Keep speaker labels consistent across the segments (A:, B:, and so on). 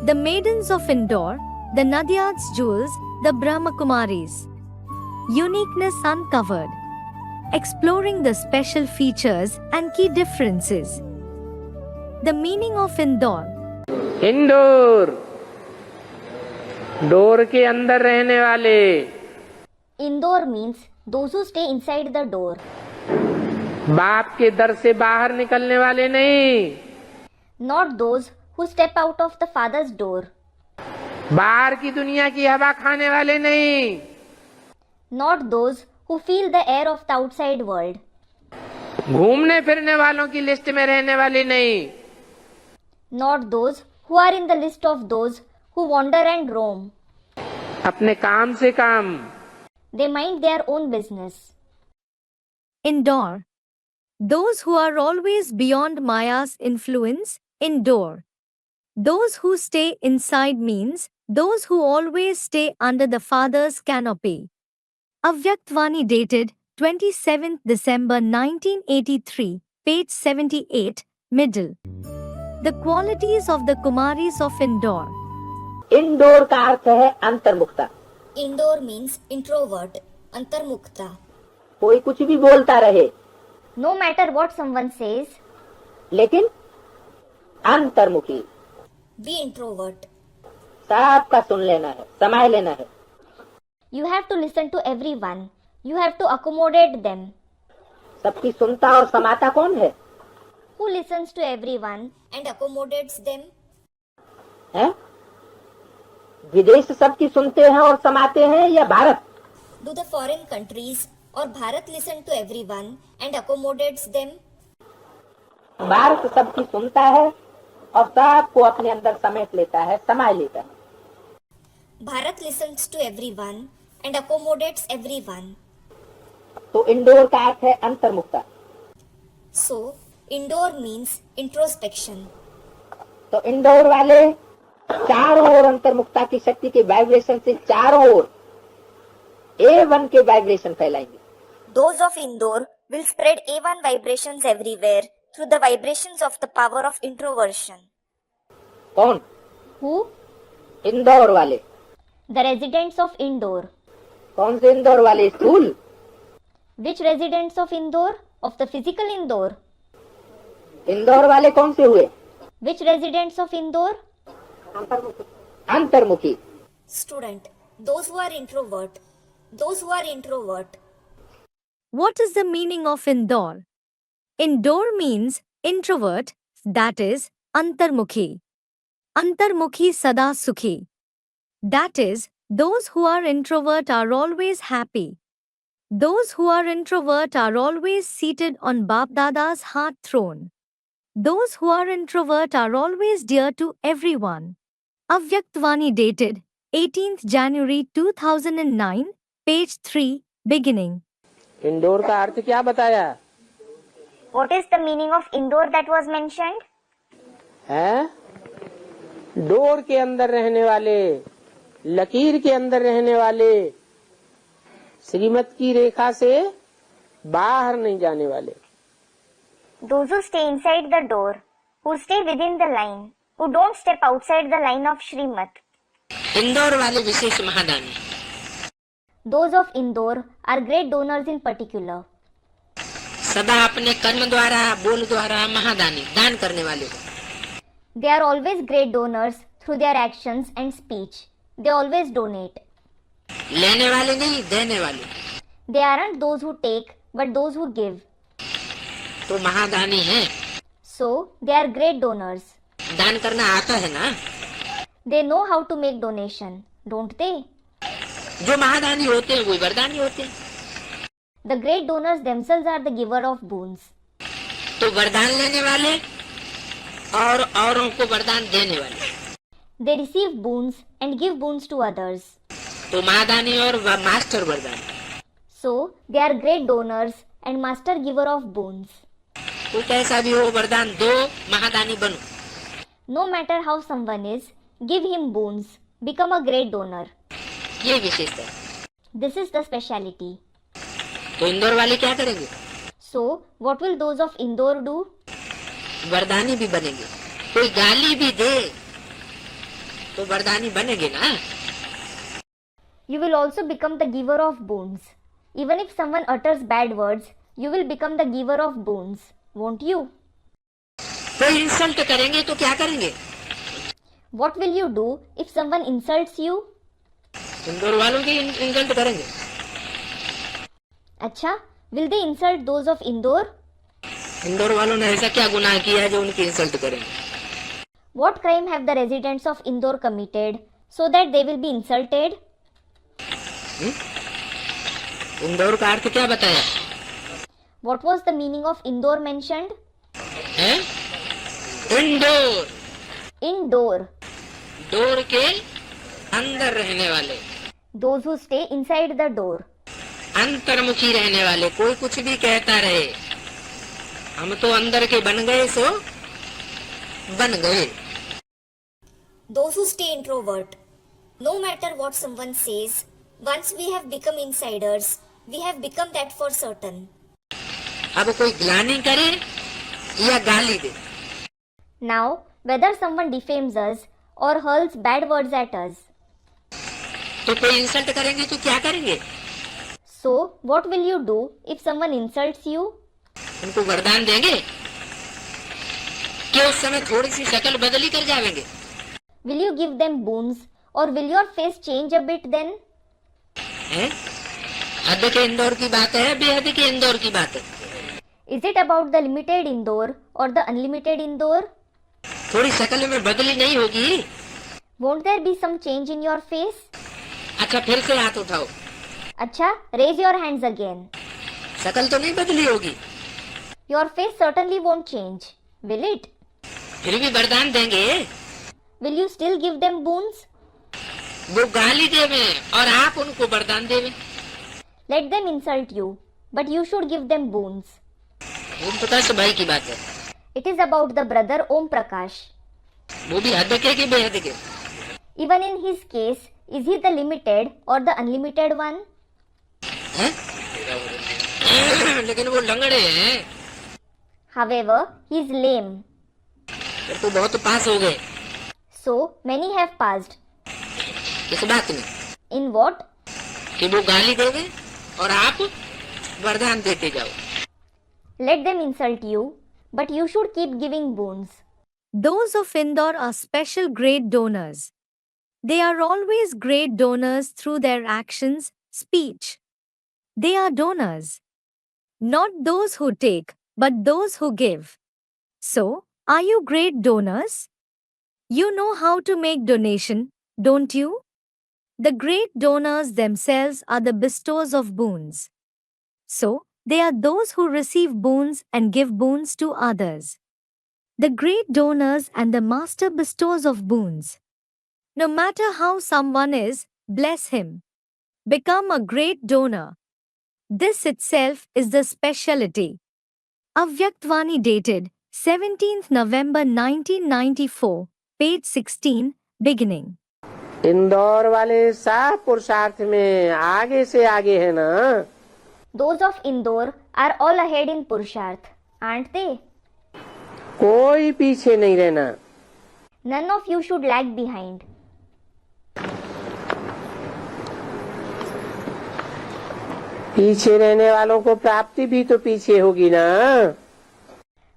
A: The maidens of Indore, the Nadyad's jewels, the Brahmakumaris. Uniqueness uncovered. Exploring the special features and key differences. The meaning of Indore.
B: Indore, door के अंदर रहने वाले.
C: Indore means those who stay inside the door.
B: बाप के दर से बाहर निकलने वाले नहीं.
C: Not those who step out of the father's door.
B: बाहर की दुनिया की हवा खाने वाले नहीं.
C: Not those who feel the air of the outside world.
B: घूमने फिरने वालों की लिस्ट में रहने वाले नहीं.
C: Not those who are in the list of those who wander and roam.
B: अपने काम से काम.
C: They mind their own business.
A: Indore. Those who are always beyond Maya's influence. Indore. Those who stay inside means those who always stay under the Father's canopy. Avyaktvani dated 27th December 1983, page 78, middle. The qualities of the Kumaris of Indore.
D: Indoor का अर्थ है अंतर्मुखता.
C: Indore means introvert, antarmukta.
D: कोई कुछ भी बोलता रहे,
C: No matter what someone says,
D: लेकिन अंतर्मुखी.
C: be introvert.
D: सबका सुन लेना है, समाय लेना है.
C: You have to listen to everyone. You have to accommodate them.
D: सबकी सुनता और समाता कौन है?
C: Who listens to everyone and accommodates them?
D: हैं? विदेश सबकी सुनते हैं और समाते हैं या Bharat?
C: Do the foreign countries or Bharat listen to everyone and accommodates them?
D: Bharat सबकी सुनता है और सबको अपने अंदर समेट लेता है, समाय लेता है.
C: Bharat listens to everyone and accommodates everyone.
D: तो इंडोर का अर्थ है अंतर्मुखता.
C: So, Indore means introspection.
D: तो इंडोर वाले चारों ओर अंतर्मुखता की शक्ति के वाइब्रेशन से चारों ओर A1 के vibration फैलाएंगे.
C: Those of Indore will spread A1 vibrations everywhere through the vibrations of the power of introversion.
D: कौन?
C: Who?
D: इंदौर वाले.
C: The residents of Indore.
D: कौन से इंदौर वाले? स्थूल.
C: Which residents of Indore? Of the physical Indore.
D: Indore वाले कौन से हुए?
C: Which residents of Indore?
D: अंतर्मुखी.
C: Student. Those who are introvert. Those who are introvert.
A: What is the meaning of Indore? Indore means introvert, that is, Antarmukhi. Antarmukhi sada sukhi. That is, those who are introvert are always happy. Those who are introvert are always seated on Bap Dada's heart throne. Those who are introvert are always dear to everyone. Avyaktvani dated 18th January 2009, page 3, beginning.
B: Indoor का अर्थ क्या बताया?
C: What is the meaning of Indore that was mentioned?
B: है? Door के अंदर रहने वाले, लकीर के अंदर रहने वाले, श्रीमत की रेखा से बाहर नहीं जाने वाले.
C: Those who stay inside the door, who stay within the line, who don't step outside the line of Shrimat.
D: Indore वाले विशेष महादानी.
C: Those of Indore are great donors in particular.
D: सदा अपने कर्म द्वारा, बोल द्वारा महादानी, दान करने वाले.
C: They are always great donors through their actions and speech. They always donate.
D: लेने वाले नहीं, देने वाले.
C: They aren't those who take, but those who give.
D: तो महादानी है.
C: So, they are great donors.
D: दान करना आता है ना?
C: They know how to make donation, don't they?
D: जो महादानी होते हैं वो वरदानी होते हैं.
C: The great donors themselves are the giver of boons.
D: तो वरदान लेने वाले और औरों को वरदान देने वाले.
C: They receive boons and give boons to others.
D: तो महादानी और मास्टर वरदान.
C: So, they are great donors and master giver of boons.
D: तो कैसा भी हो वरदान दो, महादानी बनो.
C: No matter how someone is, give him boons. Become a great donor.
D: ये विशेषता है.
C: This is the speciality.
D: तो इंदौर वाले क्या करेंगे?
C: So, what will those of Indore do?
D: वरदानी भी बनेंगे. कोई गाली भी दे तो वरदानी बनेंगे ना।
C: You will also become the giver of boons. Even if someone utters bad words, you will become the giver of boons, won't you?
D: कोई इंसल्ट करेंगे तो क्या करेंगे?
C: What will you do if someone insults you?
D: Indore वालों की insult करेंगे।
C: अच्छा, will they insult those of Indore?
D: Indore वालों ने ऐसा क्या गुनाह किया है जो उनकी इंसल्ट करेंगे?
C: What crime have the residents of Indore committed so that they will be insulted?
D: Indore का अर्थ क्या बताया?
C: What was the meaning of Indore mentioned?
D: हैं? इंदौर,
C: Indore,
D: डोर के अंदर रहने वाले,
C: those who stay inside the door.
D: अंतर्मुखी रहने वाले। कोई कुछ भी कहता रहे, हम तो अंदर के बन गए सो बन गए।
E: Those who stay introvert. No matter what someone says, once we have become insiders, we have become that for certain.
D: अब कोई ग्लानि करे या गाली दे,
C: Now, whether someone defames us or hurls bad words at us,
D: तो कोई insult करेंगे तो क्या करेंगे?
C: so what will you do if someone insults you?
D: उनको वरदान देंगे कि उस समय थोड़ी सी शक्ल बदली कर जाएंगे।
C: Will you give them boons or will your face change a bit then?
D: हैं? हद के इंदौर की बात है, बेहद के इंदौर की बात है।
C: Is it about the limited Indore or the unlimited Indore?
D: थोड़ी शक्ल में बदली नहीं होगी?
C: Won't there be some change in your face?
D: अच्छा, फिर से हाथ उठाओ।
C: Acha, raise your hands again.
D: शक्ल तो नहीं बदली होगी,
C: Your face certainly won't change, will it?
D: फिर भी वरदान देंगे।
C: Will you still give them boons?
D: वो गाली देवे और आप उनको वरदान देवे।
C: Let them insult you, but you should give them boons.
D: Om Prakash भाई की बात है,
C: It is about the brother Om Prakash.
D: वो भी हद के कि बेहद के।
C: Even in his case, is he the limited or the unlimited one?
D: हैं? लेकिन वो लंगड़े हैं,
C: However, he is lame.
D: फिर तो बहुत पास हो गए।
C: So, many have passed.
D: इस बात में
C: In what?
D: कि वो गाली देवे और आप वरदान देते जाओ।
C: Let them insult you, but you should keep giving boons.
A: Those of Indore are special great donors. They are always great donors through their actions, speech. They are donors. Not those who take, but those who give. So, are you great donors? You know how to make donation, don't you? The great donors themselves are the bestowers of boons. So, they are those who receive boons and give boons to others. The great donors and the master bestowers of boons. No matter how someone is, bless him. Become a great donor. This itself is the speciality. Avyaktvani dated 17th November 1994, page 16, beginning.
B: Indore वाले साफ पुरुषार्थ में आगे से आगे है ना।
C: Those of Indore are all ahead in Purusharth, aren't they?
B: कोई पीछे नहीं रहना।
C: None of you should lag behind.
B: पीछे रहने वालों को प्राप्ति भी तो पीछे होगी ना।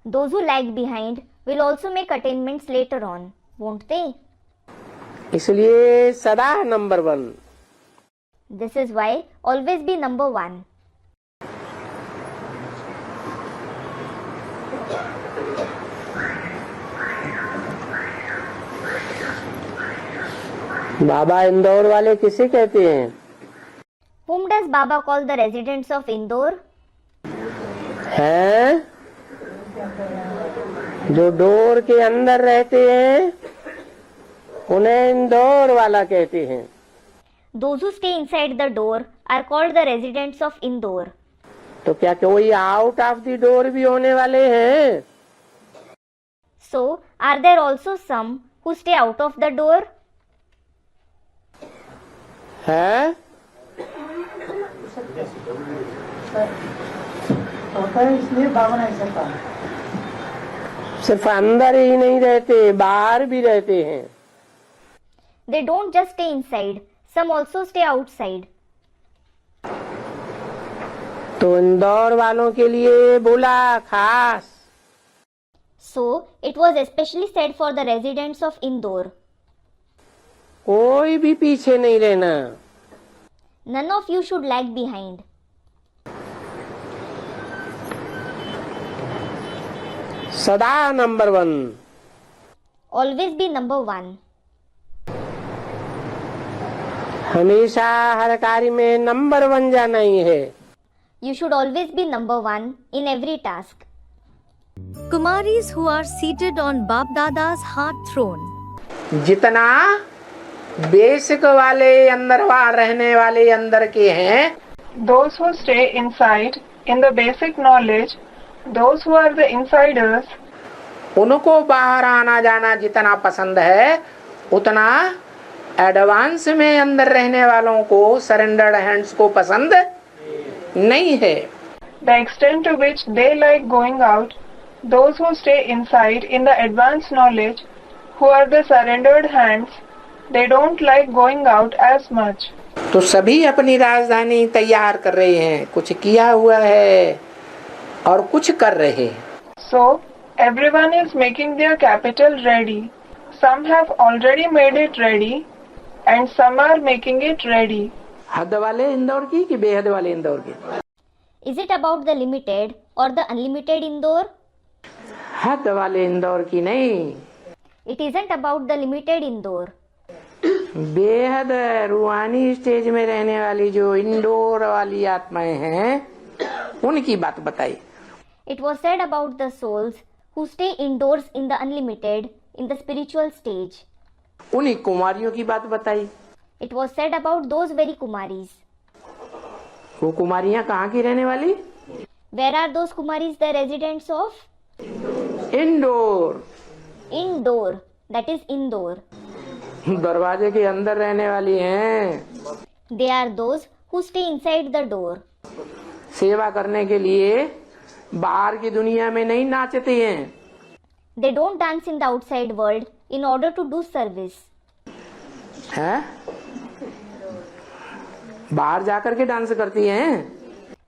C: Those who lag behind will also make attainments later on, won't they?
B: इसलिए सदा number 1।
C: This is why always be number 1.
B: बाबा इंदौर वाले किसे कहते हैं?
C: Whom does Baba call the residents of Indore?
B: हैं? जो डोर के अंदर रहते हैं उन्हें इंदौर वाला कहते हैं।
C: Those who stay inside the door are called the residents of Indore.
B: तो क्या कोई आउट ऑफ द डोर भी होने वाले हैं?
C: So, are there also some who stay out of the door?
B: है?
F: इसलिए बाबा ने ऐसा कहा।
B: सिर्फ अंदर ही नहीं रहते, बाहर भी रहते हैं।
C: They don't just stay inside, some also stay outside.
B: तो इंदौर वालों के लिए बोला खास।
C: So, it was especially said for the residents of Indore.
B: कोई भी पीछे नहीं रहना।
C: None of you should lag behind.
B: सदा number 1।
C: Always be number one.
B: हमेशा हर कार्य में नंबर 1 जाना ही है।
C: You should always be number one in every task.
A: Kumaris who are seated on Bap Dada's heart throne.
B: जितना बेसिक वाले अंदर रहने वाले अंदर के हैं,
F: Those who stay inside in the basic knowledge, those who are the insiders,
B: उनको बाहर आना जाना जितना पसंद है, उतना एडवांस में अंदर रहने वालों को सरेंडर्ड हैंड्स को पसंद नहीं है।
F: the extent to which they like going out, those who stay inside in the advanced knowledge, who are the surrendered hands, they don't like going out as much.
B: तो सभी अपनी राजधानी तैयार कर रहे हैं, कुछ किया हुआ है और कुछ कर रहे हैं।
F: So, everyone is making their capital ready. Some have already made it ready and some are making it ready.
B: हद वाले इंदौर की कि बेहद वाले इंदौर की?
C: Is it about the limited or the unlimited Indore?
B: हद वाले इंदौर की नहीं,
C: It isn't about the limited Indore.
B: बेहद रूहानी स्टेज में रहने वाली जो इंडोर वाली आत्माएं हैं, उनकी बात बताई।
C: It was said about the souls who stay indoors in the unlimited, in the spiritual stage.
B: उन्हीं कुमारियों की बात बताई।
C: It was said about those very Kumaris.
B: वो कुमारियां कहाँ की रहने वाली?
C: Where are those Kumaris the residents of?
B: Indoor.
C: Indore. That is Indore.
B: दरवाजे के अंदर रहने वाली हैं।
C: They are those who stay inside the door.
B: सेवा करने के लिए बाहर की दुनिया में नहीं नाचते हैं।
C: They don't dance in the outside world in order to do service.
B: हैं? बाहर जाकर के डांस करती हैं?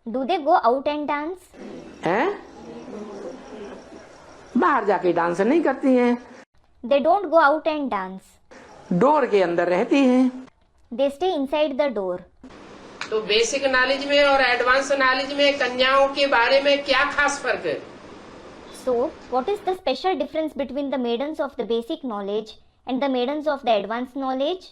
C: Do they go out and dance?
B: हैं? बाहर जाके डांस नहीं करती हैं,
C: They don't go out and dance.
B: Door के अंदर रहती हैं।
C: They stay inside the door.
B: तो बेसिक नॉलेज में और एडवांस नॉलेज में कन्याओं के बारे में क्या खास फर्क है?
C: So, what is the special difference between the maidens of the basic knowledge and the maidens of the advanced knowledge?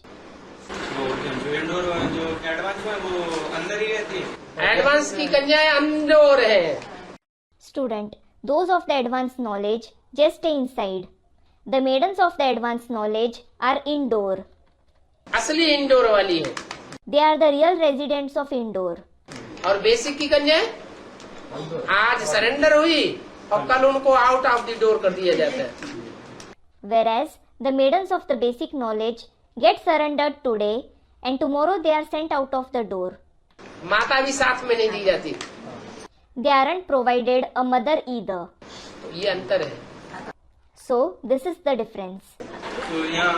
G: जो इंडोर जो एडवांस है वो अंदर ही रहती है।
B: एडवांस की कन्याएं इंडोर है।
C: Student, those of the advanced knowledge just stay inside. The maidens of the advanced knowledge are indoor.
B: असली इंडोर वाली है।
C: They are the real residents of Indore.
B: और बेसिक की कन्याएं आज सरेंडर हुई और कल उनको आउट ऑफ द डोर कर दिया जाता है।
C: Whereas the maidens of the basic knowledge get surrendered today and tomorrow they are sent out of the door.
B: माता भी साथ में नहीं दी जाती।
C: They aren't provided a mother either.
B: तो ये अंतर है।
C: So, this is the difference.
G: तो यहाँ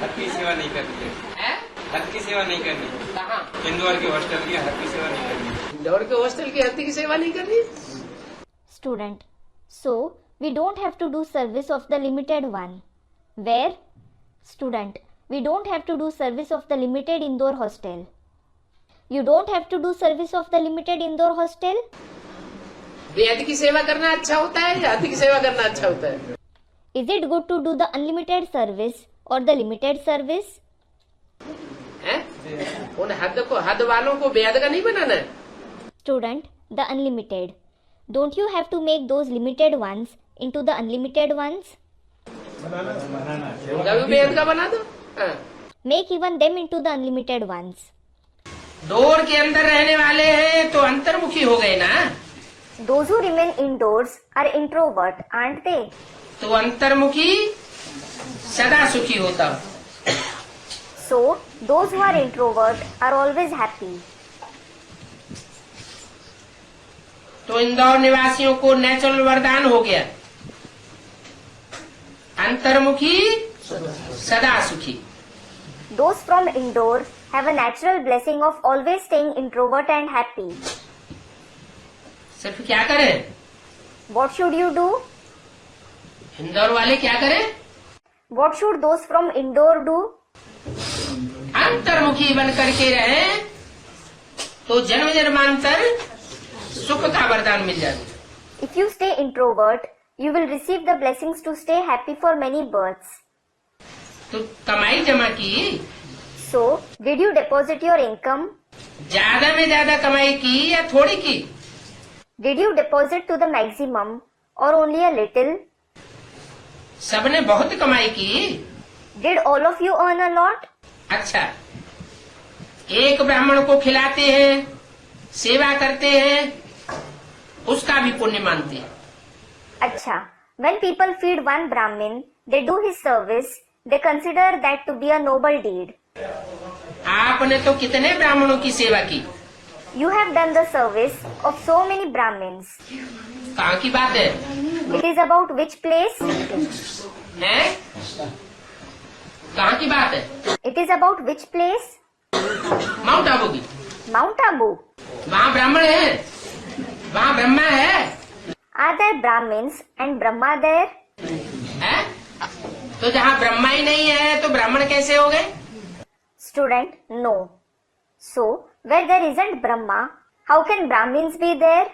G: हद की सेवा नहीं करनी है, हद की सेवा नहीं करनी।
B: कहाँ?
G: इंदौर के हॉस्टल की हद की सेवा नहीं करनी।
B: इंदौर के हॉस्टल की हद की सेवा नहीं करनी।
C: Student, so we don't have to do service of the limited one. Where? Student, we don't have to do service of the limited Indore hostel. You don't have to do service of the limited Indore hostel?
B: बेहद की सेवा करना अच्छा होता है या हद की सेवा करना अच्छा होता है?
C: Is it good to do the unlimited service or the limited service?
B: हैं? उन हद वालों को बेहद का नहीं बनाना है।
C: Student, the unlimited. Don't you have to make those limited ones into the unlimited ones?
B: उनका भी बेहद का बना दो। हाँ।
C: Make even them into the unlimited ones.
B: Door के अंदर रहने वाले हैं तो अंतर्मुखी हो गए ना।
C: Those who remain indoors are introvert, aren't they?
B: तो अंतर्मुखी सदा सुखी होता।
C: So, those who are introvert are always happy.
B: तो इंदौर निवासियों को नेचुरल वरदान हो गया, अंतर्मुखी सदा सुखी।
C: Those from Indore have a natural blessing of always staying introvert and happy.
B: सिर्फ क्या करें?
C: What should you do?
B: Indore वाले क्या करें?
C: What should those from Indore do?
B: अंतर्मुखी बन करके रहें तो जन्म जन्मांतर सुख का वरदान मिल जाएगा।
C: If you stay introvert, you will receive the blessings to stay happy for many births.
B: तो कमाई जमा की,
C: So, did you deposit your income?
B: ज्यादा में ज्यादा कमाई की या थोड़ी की?
C: Did you deposit to the maximum or only a little?
B: सबने बहुत कमाई की।
C: Did all of you earn a lot?
B: अच्छा, एक ब्राह्मण को खिलाते हैं, सेवा करते हैं, उसका भी पुण्य मानते हैं।
C: Acha, when people feed one Brahmin, they do his service, they consider that to be a noble deed.
B: आपने तो कितने ब्राह्मणों की सेवा की?
C: You have done the service of so many Brahmins.
B: कहाँ की बात है?
C: It is about which place?
B: हैं? कहाँ की बात है?
C: It is about which place?
B: Mount Abu की।
C: Mount Abu.
B: वहाँ ब्राह्मण है, वहाँ ब्रह्मा है,
C: Are there Brahmins and Brahma there?
B: है? तो जहाँ ब्रह्मा ही नहीं है तो ब्राह्मण कैसे हो गए?
C: Student, no. So, where there isn't Brahma, how can Brahmins be there?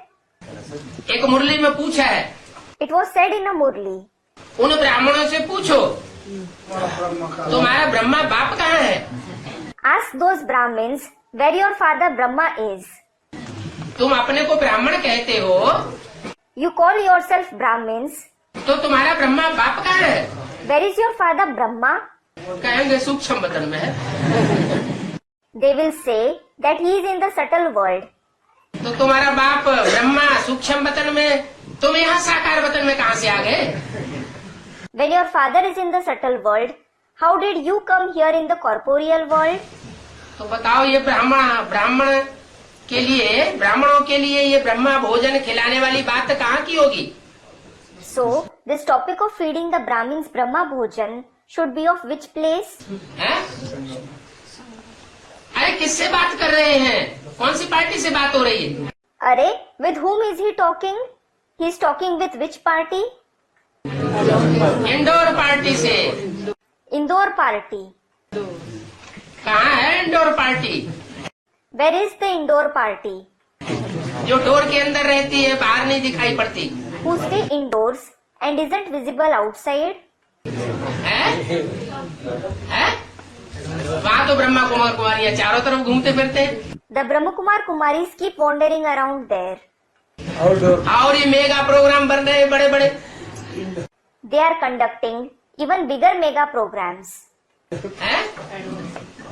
B: एक मुरली में पूछा है,
C: It was said in a Murli.
B: उन ब्राह्मणों से पूछो तुम्हारा ब्रह्मा बाप कहाँ है?
C: Ask those Brahmins where your father Brahma is.
B: तुम अपने को ब्राह्मण कहते हो
C: You call yourself Brahmins.
B: तो तुम्हारा ब्रह्मा बाप कहाँ है?
C: Where is your father Brahma?
B: कहेंगे सूक्ष्म वतन में है।
C: They will say that he is in the subtle world.
B: तो तुम्हारा बाप ब्रह्मा सूक्ष्म वतन में, तुम यहाँ साकार वतन में कहाँ से आ गए?
C: When your father is in the subtle world, how did you come here in the corporeal world?
B: तो बताओ ये ब्राह्मणों के लिए ये ब्रह्मा भोजन खिलाने वाली बात कहाँ की होगी?
C: So, this topic of feeding the Brahmins Brahma Bhojan should be of which place?
B: है? अरे किससे बात कर रहे हैं? कौन सी पार्टी से बात हो रही है?
C: Arey, with whom is he talking? He is talking with which party?
B: Indoor party से।
C: Indore party.
B: कहाँ है indoor party?
C: Where is the Indore party?
B: जो डोर के अंदर रहती है, बाहर नहीं दिखाई पड़ती
C: Who stay indoors and isn't visible outside?
B: है? वहाँ तो ब्रह्मा कुमार कुमारियाँ चारों तरफ घूमते फिरते हैं।
C: The Brahmakumar Kumaris keep wandering around there.
B: और ये मेगा प्रोग्राम बन रहे हैं बड़े बड़े।
C: They are conducting even bigger mega programs.
B: हैं?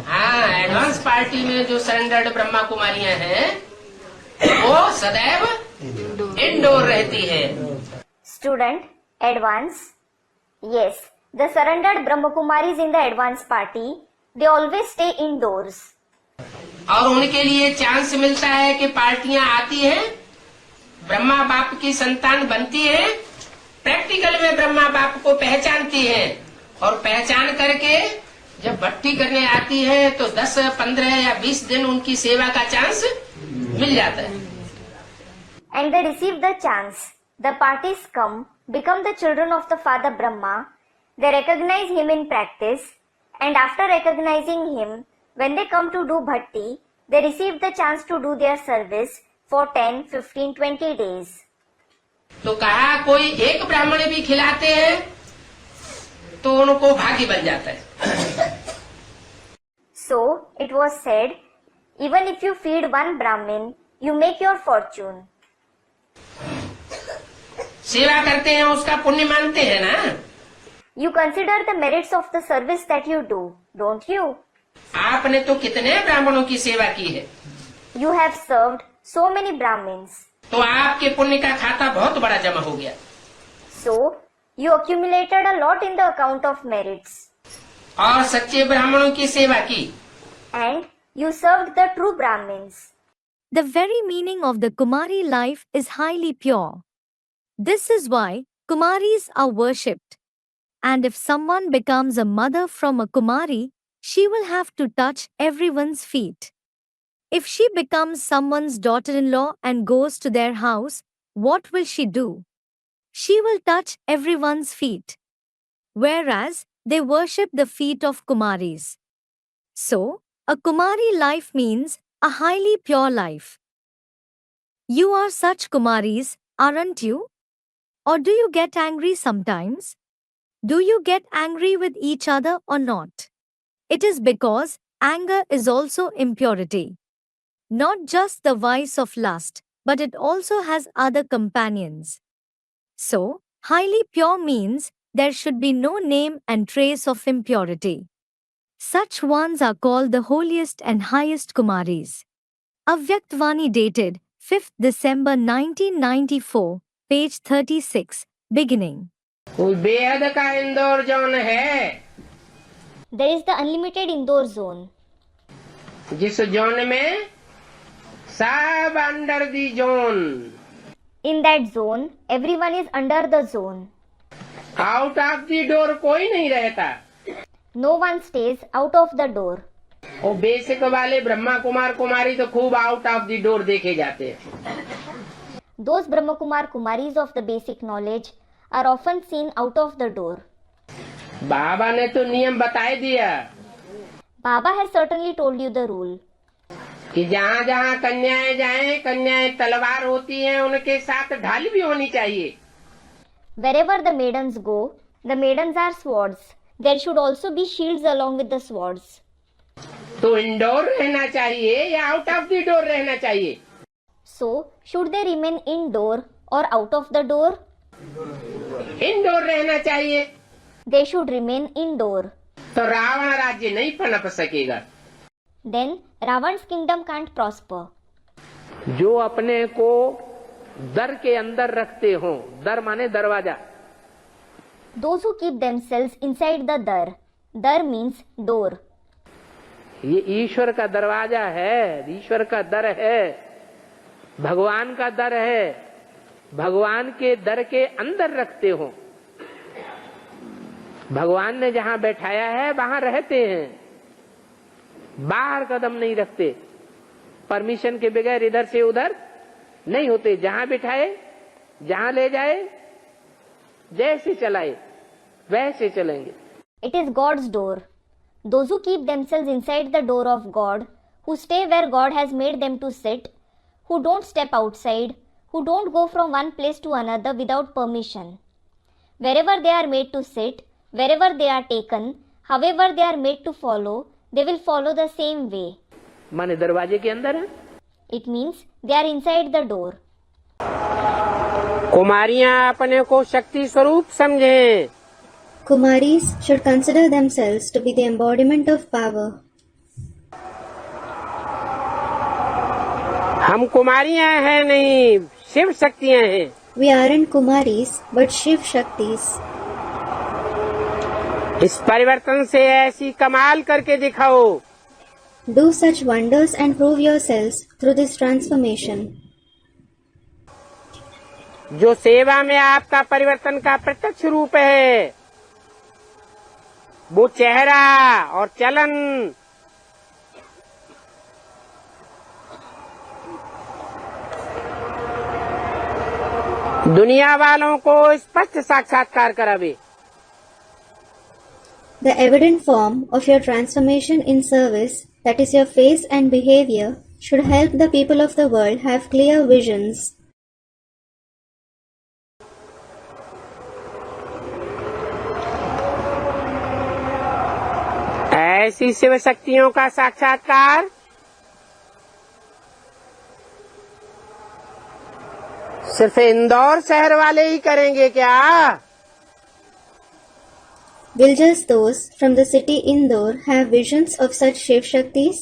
B: हाँ, एडवांस पार्टी में जो सरेंडर्ड ब्रह्मा कुमारियाँ हैं, वो सदैव इंडोर रहती है।
C: Student, advance. Yes, the surrendered Brahmakumaris in the advance party, they always stay indoors.
B: और उनके लिए चांस मिलता है कि पार्टियां आती हैं, ब्रह्मा बाप की संतान बनती है, प्रैक्टिकल में ब्रह्मा बाप को पहचानती है और पहचान करके जब भट्टी करने आती है तो 10, 15 या 20 दिन उनकी सेवा का चांस मिल जाता है।
C: And they receive the chance. The parties come, become the children of the father Brahma. They recognize him in practice, and after recognizing him, when they come to do bhatti, they receive the chance to do their service for 10, 15, 20 days.
B: तो कहा कोई एक ब्राह्मण भी खिलाते हैं तो उनको भागी बन जाता है।
C: So, it was said, even if you feed one Brahmin, you make your fortune.
B: सेवा करते हैं उसका पुण्य मानते हैं ना?
C: You consider the merits of the service that you do, don't you?
B: आपने तो कितने ब्राह्मणों की सेवा की है?
C: You have served so many Brahmins.
B: तो आपके पुण्य का खाता बहुत बड़ा जमा हो गया।
C: So, you accumulated a lot in the account of merits.
B: और सच्चे ब्राह्मणों की सेवा की।
C: And you served the true Brahmins.
A: The very meaning of the Kumari life is highly pure. This is why Kumaris are worshipped. And if someone becomes a mother from a Kumari, she will have to touch everyone's feet. If she becomes someone's daughter-in-law and goes to their house, what will she do? She will touch everyone's feet. Whereas, they worship the feet of Kumaris. So, a Kumari life means a highly pure life. You are such Kumaris, aren't you? Or do you get angry sometimes? Do you get angry with each other or not? It is because anger is also impurity. Not just the vice of lust, but it also has other companions. So, highly pure means there should be no name and trace of impurity. Such ones are called the holiest and highest Kumaris. Avyaktvani dated 5th December 1994, page 36, beginning.
B: बेहद का Indore zone है
C: There is the unlimited Indore zone.
B: जिस zone में सब under the zone
C: In that zone, everyone is under the zone.
B: Out of the door कोई नहीं रहता.
C: No one stays out of the door.
B: और बेसिक वाले ब्रह्मा कुमार कुमारी तो खूब आउट ऑफ दी डोर देखे जाते हैं.
C: Those Brahmakumar Kumaris of the basic knowledge are often seen out of the door.
B: बाबा ने तो नियम बता दिया
C: Baba has certainly told you the rule.
B: कि जहाँ जहाँ कन्याएं जाएं, कन्याएं तलवार होती हैं, उनके साथ ढाल भी होनी चाहिए.
C: Wherever the maidens go, the maidens are swords. There should also be shields along with the swords.
B: तो इंडोर रहना चाहिए या आउट ऑफ द डोर रहना चाहिए?
C: So, should they remain indoor or out of the door?
B: Indoor रहना चाहिए.
C: They should remain indoor.
B: तो रावण राज्य नहीं पनप सकेगा.
C: Then, Ravan's kingdom can't prosper.
B: जो अपने को दर के अंदर रखते हो, दर माने दरवाजा.
C: Those who keep themselves inside the dar. Dar means door.
B: ये ईश्वर का दरवाजा है, ईश्वर का दर है, भगवान का दर है. भगवान के दर के अंदर रखते हो. भगवान ने जहां बैठाया है वहां रहते हैं, बाहर कदम नहीं रखते. परमिशन के बगैर इधर से उधर नहीं होते. जहां बिठाए, जहां ले जाए, जैसे चलाए वैसे चलेंगे.
C: It is God's door. Those who keep themselves inside the door of God, who stay where God has made them to sit, who don't step outside, who don't go from one place to another without permission. Wherever they are made to sit, wherever they are taken, however they are made to follow, they will follow the same way.
B: माने दरवाजे के अंदर है.
C: It means they are inside the door.
B: कुमारियां अपने को शक्ति स्वरूप समझें.
H: Kumaris should consider themselves to be the embodiment of power.
B: हम कुमारियां हैं नहीं, शिव शक्तियां हैं.
H: We aren't Kumaris, but Shiv Shaktis.
B: इस परिवर्तन से ऐसी कमाल करके दिखाओ.
H: Do such wonders and prove yourselves through this transformation.
B: जो सेवा में आपका परिवर्तन का प्रत्यक्ष रूप है, वो चेहरा और चलन दुनिया वालों को स्पष्ट साक्षात्कार करावे.
H: The evident form of your transformation in service, that is your face and behavior, should help the people of the world have clear visions.
B: ऐसी शिव शक्तियों का साक्षात्कार सिर्फ इंदौर शहर वाले ही करेंगे क्या?
H: Will just those from the city Indore have visions of such Shiv Shaktis?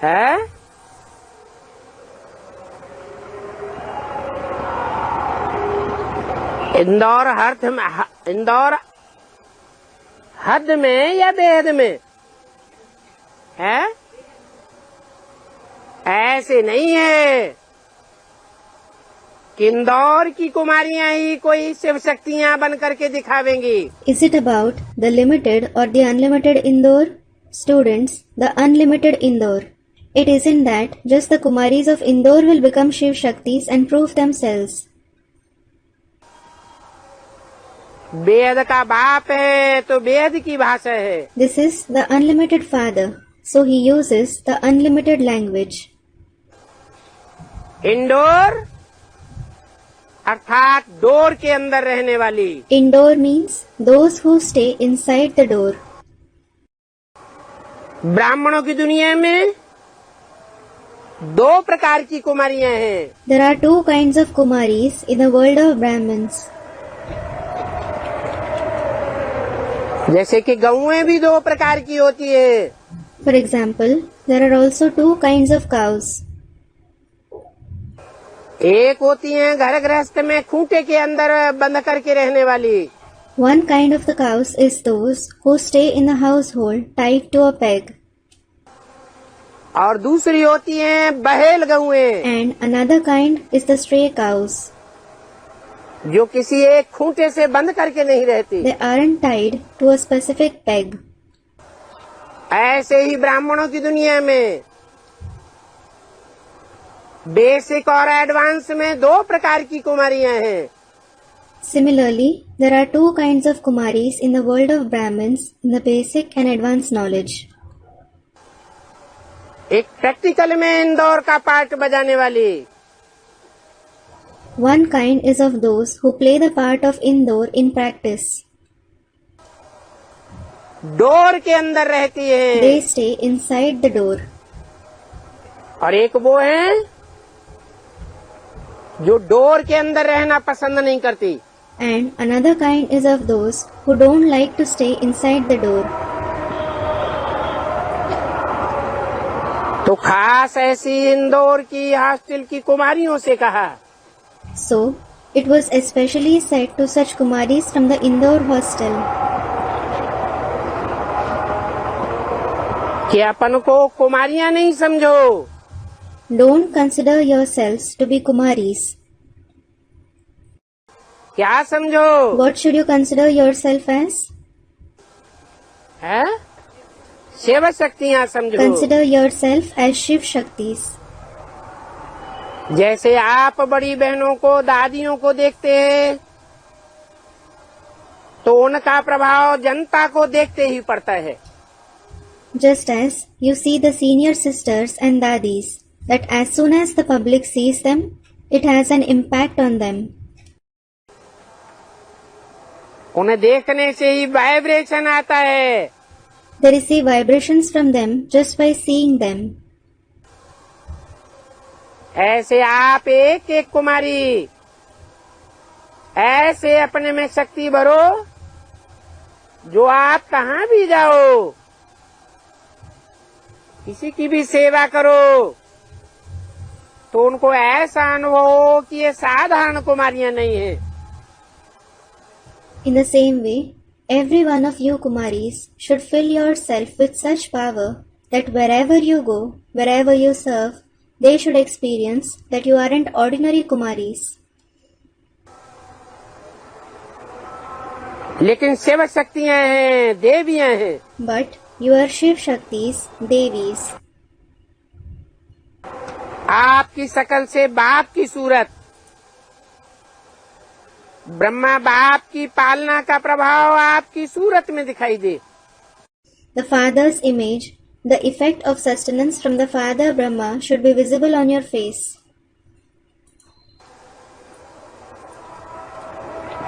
B: है? इंदौर हद में या बेहद में है? ऐसे नहीं है. कि इंदौर की कुमारियां ही कोई शिव शक्तियां बन करके दिखावेंगी?
H: Is it about the limited or the unlimited Indore? Students, the unlimited Indore. It isn't that just the Kumaris of Indore will become Shiv Shaktis and prove themselves.
B: वेद का बाप है तो वेद की भाषा है।
H: This is the unlimited Father, so he uses the unlimited language.
B: Indoor अर्थात door के अंदर रहने वाली।
H: Indore means those who stay inside the door.
B: ब्राह्मणों की दुनिया में दो प्रकार की कुमारियां हैं।
H: There are two kinds of Kumaris in the world of Brahmins.
B: जैसे कि गौएं भी दो प्रकार की होती है।
H: For example, there are also two kinds of cows.
B: एक होती हैं घर गृहस्थ में खूंटे के अंदर बंद करके रहने वाली।
H: One kind of the cows is those who stay in the household tied to a peg,
B: और दूसरी होती हैं बहेल गौएं,
H: and another kind is the stray cows.
B: जो किसी एक खूंटे से बंद करके नहीं रहती।
H: They aren't tied to a specific peg.
B: ऐसे ही ब्राह्मणों की दुनिया में बेसिक और एडवांस में दो प्रकार की कुमारियां हैं।
H: Similarly, there are two kinds of Kumaris in the world of Brahmins in the basic and advanced knowledge.
B: एक प्रैक्टिकल में इंदौर का पार्ट बजाने वाली,
H: One kind is of those who play the part of Indore in practice.
B: Door के अंदर रहती है।
H: They stay inside the door.
B: और एक वो है जो डोर के अंदर रहना पसंद नहीं करती।
H: And another kind is of those who don't like to stay inside the door.
B: तो खास ऐसी इंदौर की हॉस्टल की कुमारियों से कहा
H: So, it was especially said to such Kumaris from the Indore hostel
B: कि अपन को कुमारियां नहीं समझो,
H: don't consider yourselves to be Kumaris.
B: क्या समझो?
H: What should you consider yourself as?
B: है शिव शक्तियां समझो।
H: Consider yourself as Shiv Shaktis.
B: जैसे आप बड़ी बहनों को दादियों को देखते हैं तो उनका प्रभाव जनता को देखते ही पड़ता है।
H: Just as you see the senior sisters and dadis, that as soon as the public sees them, it has an impact on them.
B: उन्हें देखने से ही वाइब्रेशन आता है।
H: They receive vibrations from them just by seeing them.
B: ऐसे आप एक एक कुमारी ऐसे अपने में शक्ति भरो, जो आप कहाँ भी जाओ, किसी की भी सेवा करो तो उनको ऐसा अनुभव हो कि ये साधारण कुमारियां नहीं है।
H: In the same way, every one of you Kumaris should fill yourself with such power that wherever you go, wherever you serve, they should experience that you aren't ordinary Kumaris.
B: लेकिन शिव शक्तियां हैं, देवियां हैं।
H: But you are Shiv Shaktis, Devis.
B: आपकी शकल से बाप की सूरत, ब्रह्मा बाप की पालना का प्रभाव आपकी सूरत में दिखाई दे।
H: The Father's image, the effect of sustenance from the Father Brahma should be visible on your face.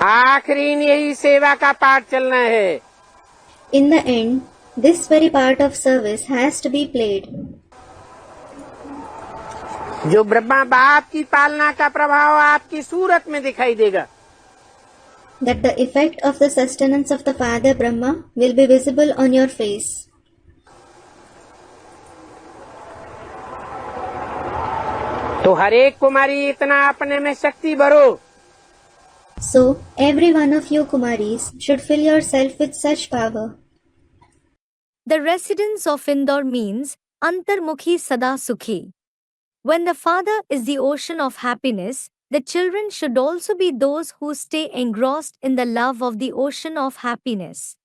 B: आखिरी यही सेवा का पाठ चलना है।
H: In the end, this very part of service has to be played.
B: जो ब्रह्मा बाप की पालना का प्रभाव आपकी सूरत में दिखाई देगा।
H: That the effect of the sustenance of the Father Brahma will be visible on your face.
B: तो हर एक कुमारी इतना अपने में शक्ति भरो
H: So, every one of you Kumaris should fill yourself with such power.
A: The residence of Indore means Antarmukhi Sada Sukhi. When the Father is the ocean of happiness, the children should also be those who stay engrossed in the love of the ocean of happiness.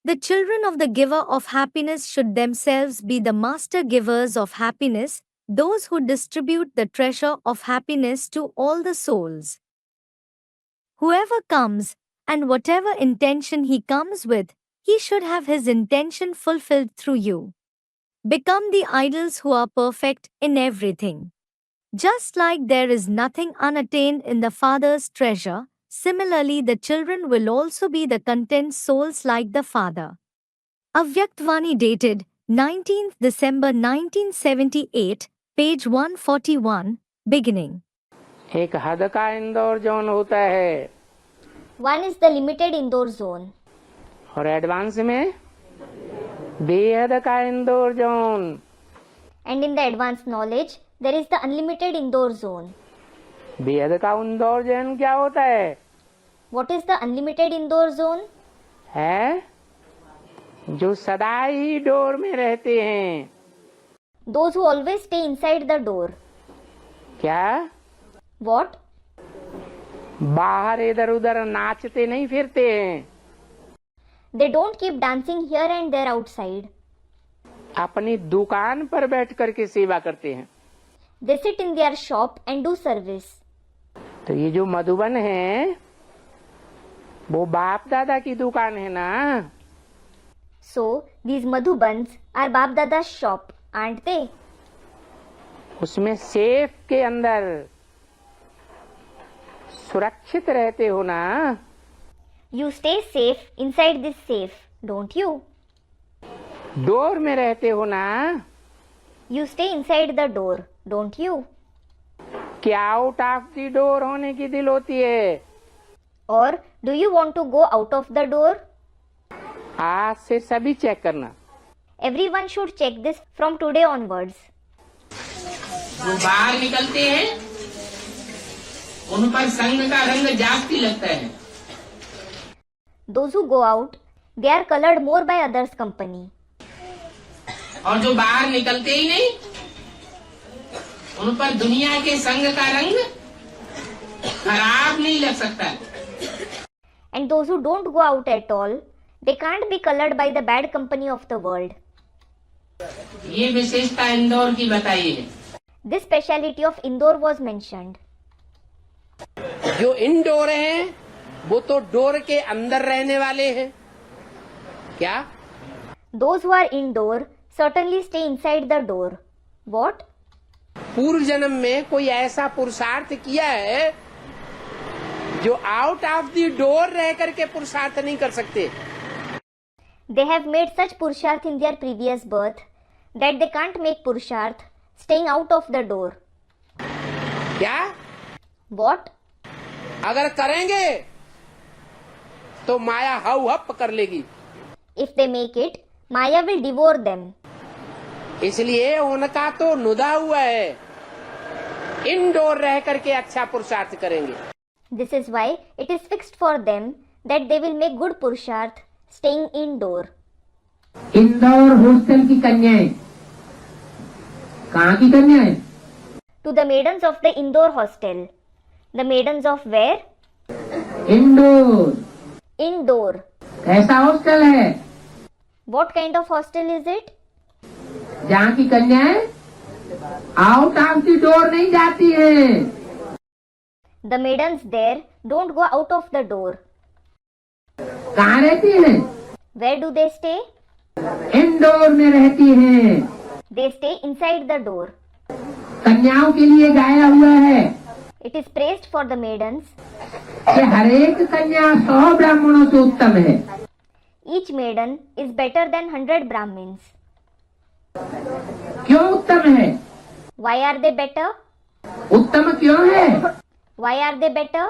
A: The children of the giver of happiness should themselves be the master givers of happiness, those who distribute the treasure of happiness to all the souls. Whoever comes, and whatever intention he comes with, he should have his intention fulfilled through you. Become the idols who are perfect in everything. Just like there is nothing unattained in the Father's treasure, similarly the children will also be the content souls like the Father. Avyaktvani dated 19th December 1978, page 141, beginning.
B: एक हद का Indore zone होता है
C: One is the limited indoor zone,
B: और advance में बेहद का Indore zone.
C: and in the advanced knowledge, there is the unlimited indoor zone.
B: बेहद का इंदौर जोन क्या होता है?
C: What is the unlimited indoor zone?
B: है जो सदा ही डोर में रहते हैं.
C: Those who always stay inside the door.
B: क्या?
C: What?
B: बाहर इधर उधर नाचते नहीं फिरते हैं.
C: They don't keep dancing here and there outside.
B: अपनी दुकान पर बैठ करके सेवा करते हैं.
C: They sit in their shop and do service.
B: तो ये जो मधुबन है वो बाप दादा की दुकान है ना.
C: So, these Madhubans are Bap Dada's shop, aren't they?
B: उसमें सेफ के अंदर सुरक्षित रहते हो ना.
C: You stay safe inside this safe, don't you?
B: Door में रहते हो ना.
C: You stay inside the door, don't you?
B: क्या आउट ऑफ द डोर होने की दिल होती है.
C: Or do you want to go out of the door?
B: आज से सभी चेक करना.
C: Everyone should check this from today onwards.
B: जो बाहर निकलते हैं उन पर संग का रंग जास्ती लगता है.
C: Those who go out, they are colored more by others' company.
B: और जो बाहर निकलते ही नहीं उन पर दुनिया के संग का रंग खराब नहीं लग सकता.
C: And those who don't go out at all, they can't be colored by the bad company of the world.
B: ये विशेषता इंदौर की बताई है.
C: This speciality of Indore was mentioned.
B: जो इंडोर हैं वो तो डोर के अंदर रहने वाले हैं. क्या?
C: Those who are indoor certainly stay inside the door. What?
B: पूर्व जन्म में कोई ऐसा पुरुषार्थ किया है जो आउट ऑफ द डोर रह करके पुरुषार्थ नहीं कर सकते.
C: They have made such purusharth in their previous birth that they can't make purusharth staying out of the door.
B: क्या?
C: What?
B: अगर करेंगे तो माया हाउ हप कर लेगी.
C: If they make it, Maya will devour them.
B: इसलिए उनका तो नुदा हुआ है. इंडोर रह करके अच्छा पुरुषार्थ करेंगे.
C: This is why it is fixed for them that they will make good purusharth staying indoor.
B: Indore hostel की कन्याएं कहाँ की कन्याएं?
C: To the maidens of the Indore hostel. The maidens of where?
B: Indore.
C: Indore.
B: ऐसा हॉस्टल है
C: What kind of hostel is it?
B: जहाँ की कन्याएं आउट ऑफ द डोर नहीं जाती हैं.
C: The maidens there don't go out of the door.
B: कहाँ रहती हैं?
C: Where do they stay?
B: Indoor में रहती हैं.
C: They stay inside the door.
B: कन्याओं के लिए गाया हुआ है
C: It is praised for the maidens.
B: कि हर एक कन्या 100 ब्राह्मणों से उत्तम है.
C: Each maiden is better than 100 Brahmins.
B: क्यों उत्तम है?
C: Why are they better?
B: उत्तम क्यों है?
C: Why are they better?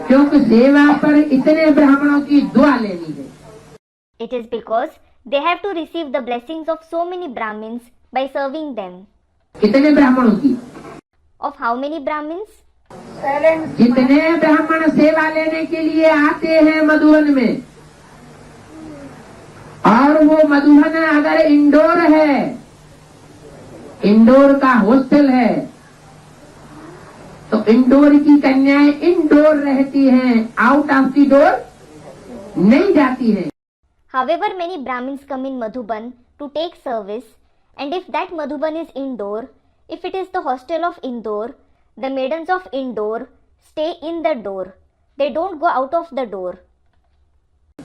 B: क्योंकि सेवा पर इतने ब्राह्मणों की दुआ लेनी है.
C: It is because they have to receive the blessings of so many Brahmins by serving them.
B: कितने ब्राह्मणों की?
C: Of how many Brahmins?
B: जितने ब्राह्मण सेवा लेने के लिए आते हैं मधुबन में, और वो मधुबन अगर इंडोर है, इंडोर का हॉस्टल है, तो इंडोर की कन्याएं इंडोर रहती हैं, आउट ऑफ द डोर नहीं जाती हैं।
C: However, many Brahmins come in Madhuban to take service, and if that Madhuban is indoor, if it is the hostel of Indore, the maidens of Indore stay in the door. They don't go out of the door.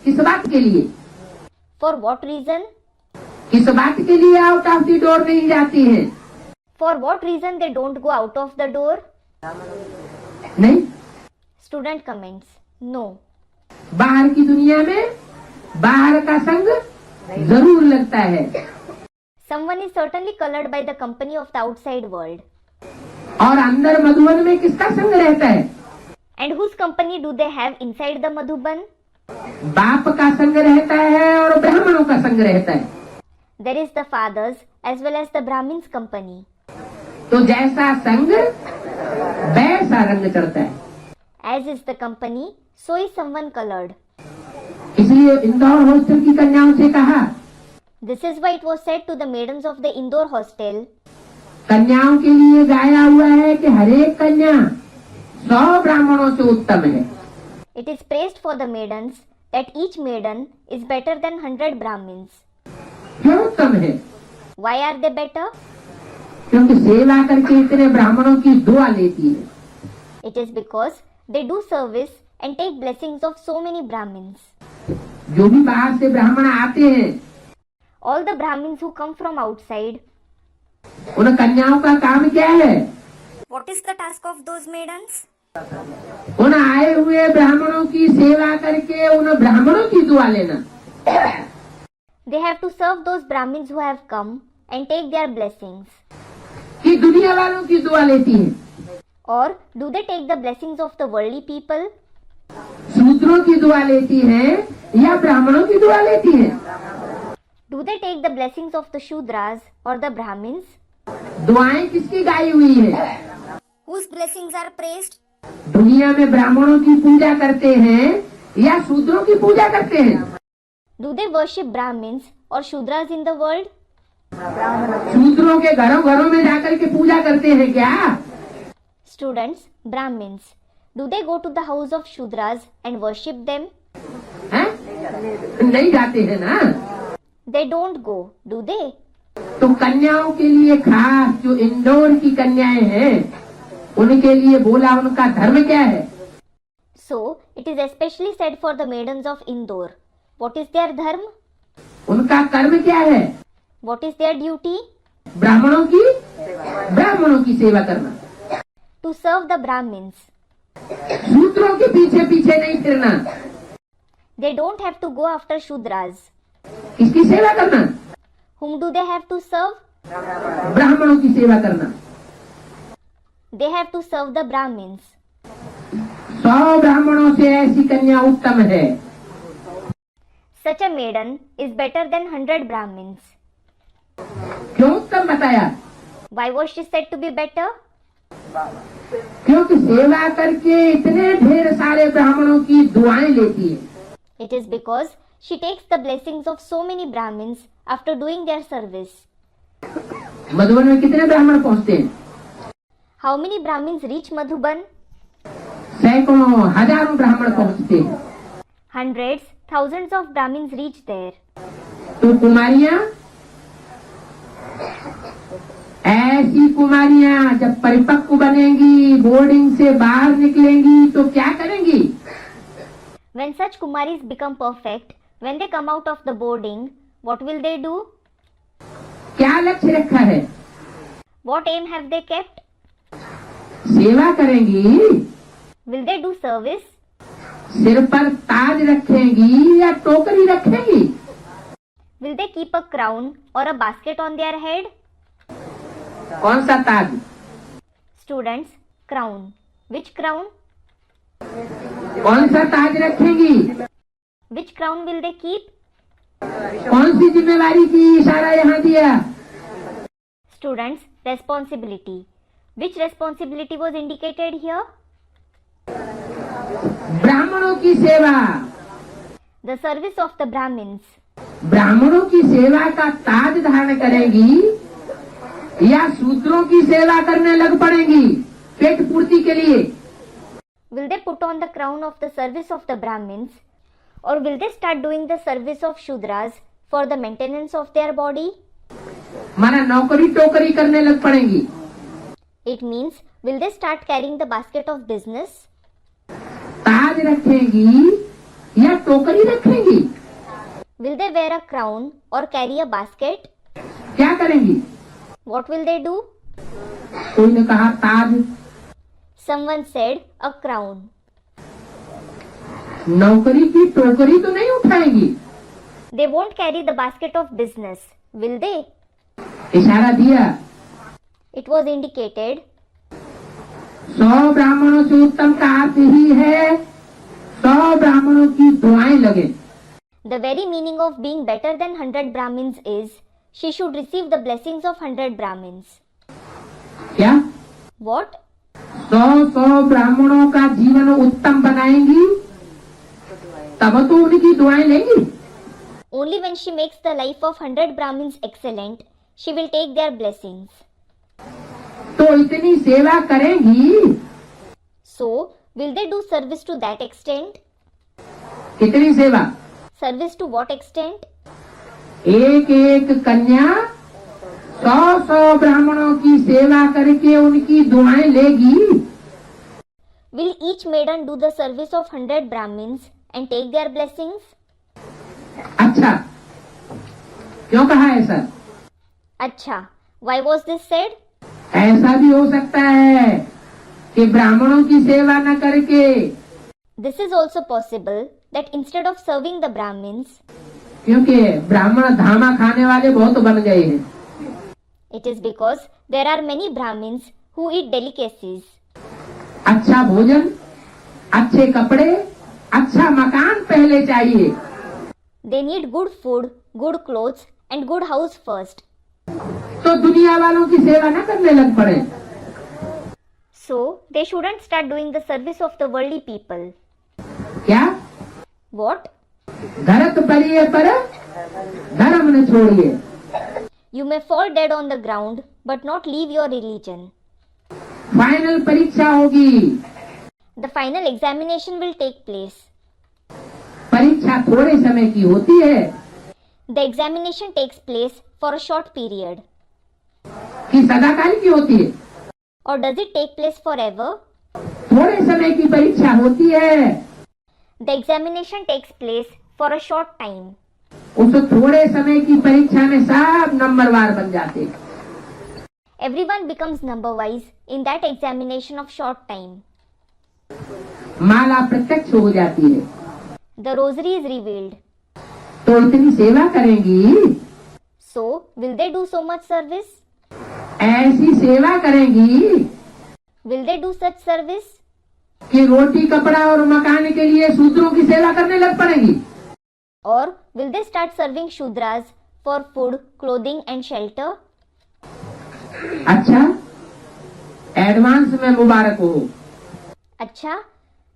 B: किस बात के लिए?
C: For what reason?
B: किस बात के लिए out of the door नहीं जाती हैं?
C: For what reason they don't go out of the door?
B: नहीं,
C: Student comments. No.
B: बाहर की दुनिया में बाहर का संग जरूर लगता है,
C: Someone is certainly colored by the company of the outside world.
B: और अंदर मधुबन में किसका संग रहता है?
C: And whose company do they have inside the Madhuban?
B: बाप का संग रहता है और ब्राह्मणों का संग रहता है।
C: There is the father's as well as the Brahmin's company.
B: तो जैसा संग वैसा रंग चढ़ता है।
C: As is the company, so is someone colored.
B: इसलिए इंदौर हॉस्टल की कन्याओं से कहा,
C: This is why it was said to the maidens of the Indore hostel,
B: कन्याओं के लिए गाया हुआ है कि हर एक कन्या 100 ब्राह्मणों से उत्तम है।
C: it is praised for the maidens that each maiden is better than 100 Brahmins.
B: क्यों उत्तम है?
C: Why are they better?
B: क्योंकि सेवा करके इतने ब्राह्मणों की दुआ लेती है।
C: It is because they do service and take blessings of so many Brahmins.
B: जो भी बाहर से ब्राह्मण आते हैं,
C: All the Brahmins who come from outside,
B: उन कन्याओं का काम क्या है?
E: What is the task of those maidens?
B: उन आए हुए ब्राह्मणों की सेवा करके उन ब्राह्मणों की दुआ लेना।
C: they have to serve those Brahmins who have come and take their blessings.
B: कि दुनिया वालों की दुआ लेती है,
C: Or do they take the blessings of the worldly people?
B: शूद्रों की दुआ लेती है या ब्राह्मणों की दुआ लेती है?
C: Do they take the blessings of the Shudras or the Brahmins?
B: दुआएं किसकी गाई हुई है?
E: Whose blessings are praised?
B: दुनिया में ब्राह्मणों की पूजा करते हैं या शूद्रों की पूजा करते हैं?
C: Do they worship Brahmins or Shudras in the world?
B: शूद्रों के घरों घरों में जाकर के पूजा करते हैं क्या?
C: Students, Brahmins. Do they go to the house of Shudras and worship them?
B: हैं? नहीं जाते हैं ना।
C: They don't go, do they?
B: तो कन्याओं के लिए खास जो इंदौर की कन्याएं हैं, उनके लिए बोला उनका धर्म क्या है?
C: So, it is especially said for the maidens of Indore. What is their dharma?
B: उनका कर्म क्या है?
C: What is their duty?
B: ब्राह्मणों की सेवा करना,
C: To serve the Brahmins.
B: शूद्रों के पीछे पीछे नहीं फिरना।
C: They don't have to go after Shudras.
B: किसकी सेवा करना?
C: Whom do they have to serve?
B: ब्राह्मणों की सेवा करना।
C: They have to serve the Brahmins.
B: 100 ब्राह्मणों से ऐसी कन्या उत्तम है।
C: Such a maiden is better than 100 Brahmins.
B: क्यों उत्तम बताया?
C: Why was she said to be better?
B: क्योंकि सेवा करके इतने ढेर सारे ब्राह्मणों की दुआएं लेती है।
C: It is because she takes the blessings of so many Brahmins after doing their service.
B: Madhuban में कितने ब्राह्मण पहुंचते हैं?
C: How many Brahmins reach Madhuban?
B: सैकड़ों हजारों ब्राह्मण पहुंचते हैं।
C: Hundreds, thousands of Brahmins reach there.
B: तो कुमारियां, ऐसी कुमारियां जब परिपक्व बनेंगी, बोर्डिंग से बाहर निकलेंगी तो क्या करेंगी?
C: When such Kumaris become perfect, when they come out of the boarding, what will they do?
B: क्या लक्ष्य रखा है?
C: What aim have they kept?
B: सेवा करेंगी,
C: Will they do service?
B: सिर पर ताज रखेंगी या टोकरी रखेंगी?
C: Will they keep a crown or a basket on their head?
B: कौन सा ताज?
C: Students, crown. Which crown?
B: कौन सा ताज रखेंगी?
C: Which crown will they keep?
B: कौन सी जिम्मेवारी की इशारा यहाँ दिया?
C: Students, responsibility. Which responsibility was indicated here?
B: ब्राह्मणों की सेवा।
C: The service of the Brahmins.
B: ब्राह्मणों की सेवा का ताज धारण करेंगी या शूद्रों की सेवा करने लग पड़ेंगी?
D: पेट पूर्ति के लिए।
C: Will they put on the crown of the service of the Brahmins, or will they start doing the service of Shudras for the maintenance of their body?
D: माना नौकरी टोकरी करने लग पड़ेंगी।
C: It means, will they start carrying the basket of business?
D: ताज रखेंगी या टोकरी रखेंगी?
C: Will they wear a crown or carry a basket?
D: क्या करेंगी?
C: What will they do?
D: कोई ने कहा ताज,
C: Someone said a crown.
D: नौकरी की टोकरी तो नहीं उठाएंगी।
C: They won't carry the basket of business, will they?
D: इशारा दिया।
C: It was indicated
D: 100 ब्राह्मणों से उत्तम का अर्थ ही है 100 ब्राह्मणों की दुआएं लगे।
C: the very meaning of being better than 100 Brahmins is she should receive the blessings of 100 Brahmins.
D: क्या
C: What?
D: 100 ब्राह्मणों का जीवन उत्तम बनाएंगी तब तो उनकी दुआएं लेंगी।
C: Only when she makes the life of 100 Brahmins excellent, she will take their blessings.
D: तो इतनी सेवा करेंगी,
C: So, will they do service to that extent?
D: कितनी सेवा?
C: Service to what extent?
D: एक एक कन्या 100 ब्राह्मणों की सेवा करके उनकी दुआएं लेगी।
C: Will each maiden do the service of 100 Brahmins and take their blessings?
D: अच्छा, क्यों कहा ऐसा?
C: Acha, why was this said?
D: ऐसा भी हो सकता है कि ब्राह्मणों की सेवा न करके,
C: This is also possible that instead of serving the Brahmins,
D: क्योंकि ब्राह्मण धामा खाने वाले बहुत बन गए हैं।
C: it is because there are many Brahmins who eat delicacies.
D: अच्छा भोजन, अच्छे कपड़े, अच्छा मकान पहले चाहिए।
C: They need good food, good clothes and good house first.
D: तो दुनिया वालों की सेवा न करने लग पड़े।
C: So, they shouldn't start doing the service of the worldly people.
D: क्या?
C: What?
D: धरत परिये पर धर्म न छोड़िए।
C: You may fall dead on the ground, but not leave your religion.
D: Final परीक्षा होगी।
C: The final examination will take place.
D: परीक्षा थोड़े समय की होती है
C: The examination takes place for a short period.
D: कि सदाकाल की होती है?
C: Or does it take place forever?
D: थोड़े समय की परीक्षा होती है।
C: The examination takes place for a short time.
D: उस थोड़े समय की परीक्षा में सब नंबरवार बन जाते हैं।
C: Everyone becomes number wise in that examination of short time.
D: माला प्रत्यक्ष हो जाती है।
C: The rosary is revealed.
D: तो इतनी सेवा करेंगी,
C: So, will they do so much service?
D: ऐसी सेवा करेंगी
C: Will they do such service?
D: कि रोटी कपड़ा और मकान के लिए शूद्रों की सेवा करने लग पड़ेंगी।
C: Or will they start serving Shudras for food, clothing and shelter?
D: अच्छा, एडवांस में मुबारक हो।
C: Acha,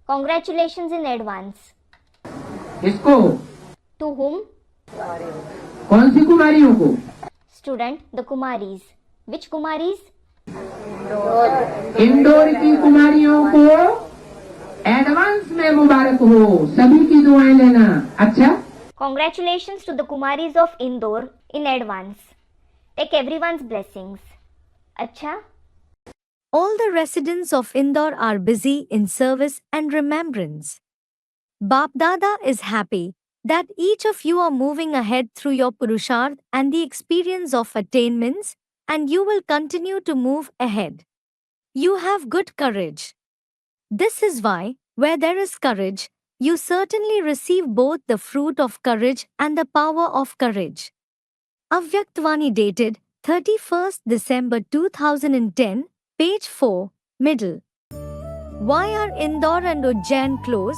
C: congratulations in advance.
D: इसको?
C: To whom?
D: कौन सी कुमारियों को?
C: Student, the Kumaris. Which Kumaris?
D: Indore की कुमारियों को एडवांस में मुबारक हो, सभी की दुआएं लेना। अच्छा,
C: Congratulations to the Kumaris of Indore in advance. Take everyone's blessings. Acha?
A: All the residents of Indore are busy in service and remembrance. Bap Dada is happy that each of you are moving ahead through your Purusharth and the experience of attainments, and you will continue to move ahead. You have good courage. This is why, where there is courage, you certainly receive both the fruit of courage and the power of courage. Avyaktvani dated 31st December 2010, page 4, middle. Why are Indore and Ujjain close?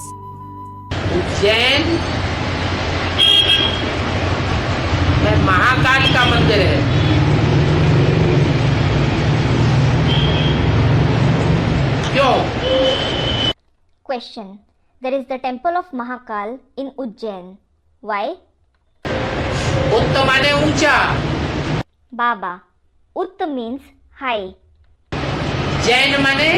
B: Ujjain में महाकाल का मंदिर है। क्यों?
C: Question. There is the temple of Mahakal in Ujjain. Why?
B: उत्तम माने ऊंचा,
C: Baba. Ut means high.
B: Ujjain माने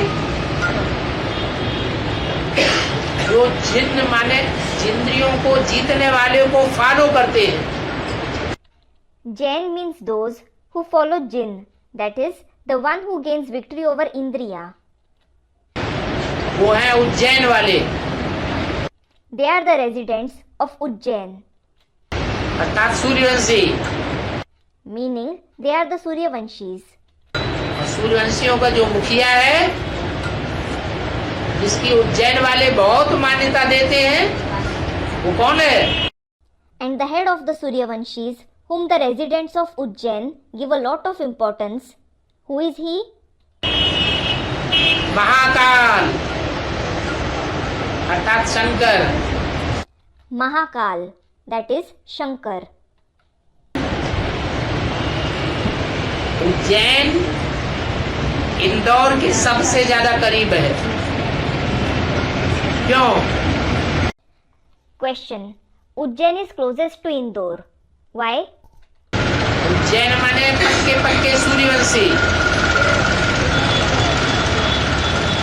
B: जो जिन्न माने जिंद्रियों को जीतने वाले को फॉलो करते हैं।
C: Jain means those who follow Jinn, that is, the one who gains victory over Indriya.
B: वो है उज्जैन वाले,
C: They are the residents of Ujjain,
B: अर्थात Suryavanshi.
C: meaning they are the Suryavanshis.
B: और सूर्यवंशियों का जो मुखिया है, जिसकी उज्जैन वाले बहुत मान्यता देते हैं, वो कौन है?
C: And the head of the Suryavanshis, whom the residents of Ujjain give a lot of importance, who is he?
B: Mahakal अर्थात Shankar.
C: Mahakal, that is Shankar.
B: Ujjain Indore के सबसे ज्यादा करीब है। क्यों?
C: Question. Ujjain is closest to Indore. Why?
B: Ujjain माने पक्के पक्के Suryavanshi,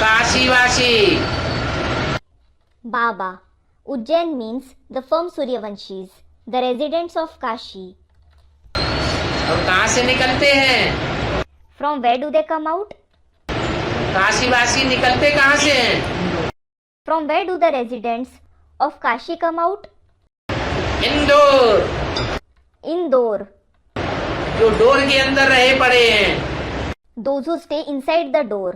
B: काशीवासी।
C: Baba. Ujjain means the firm Suryavanshis, the residents of Kashi.
B: और कहाँ से निकलते हैं?
C: From where do they come out?
B: काशीवासी निकलते कहाँ से हैं?
C: From where do the residents of Kashi come out?
B: Indore,
C: Indore.
B: जो डोर के अंदर रहे पड़े हैं।
C: Those who stay inside the door.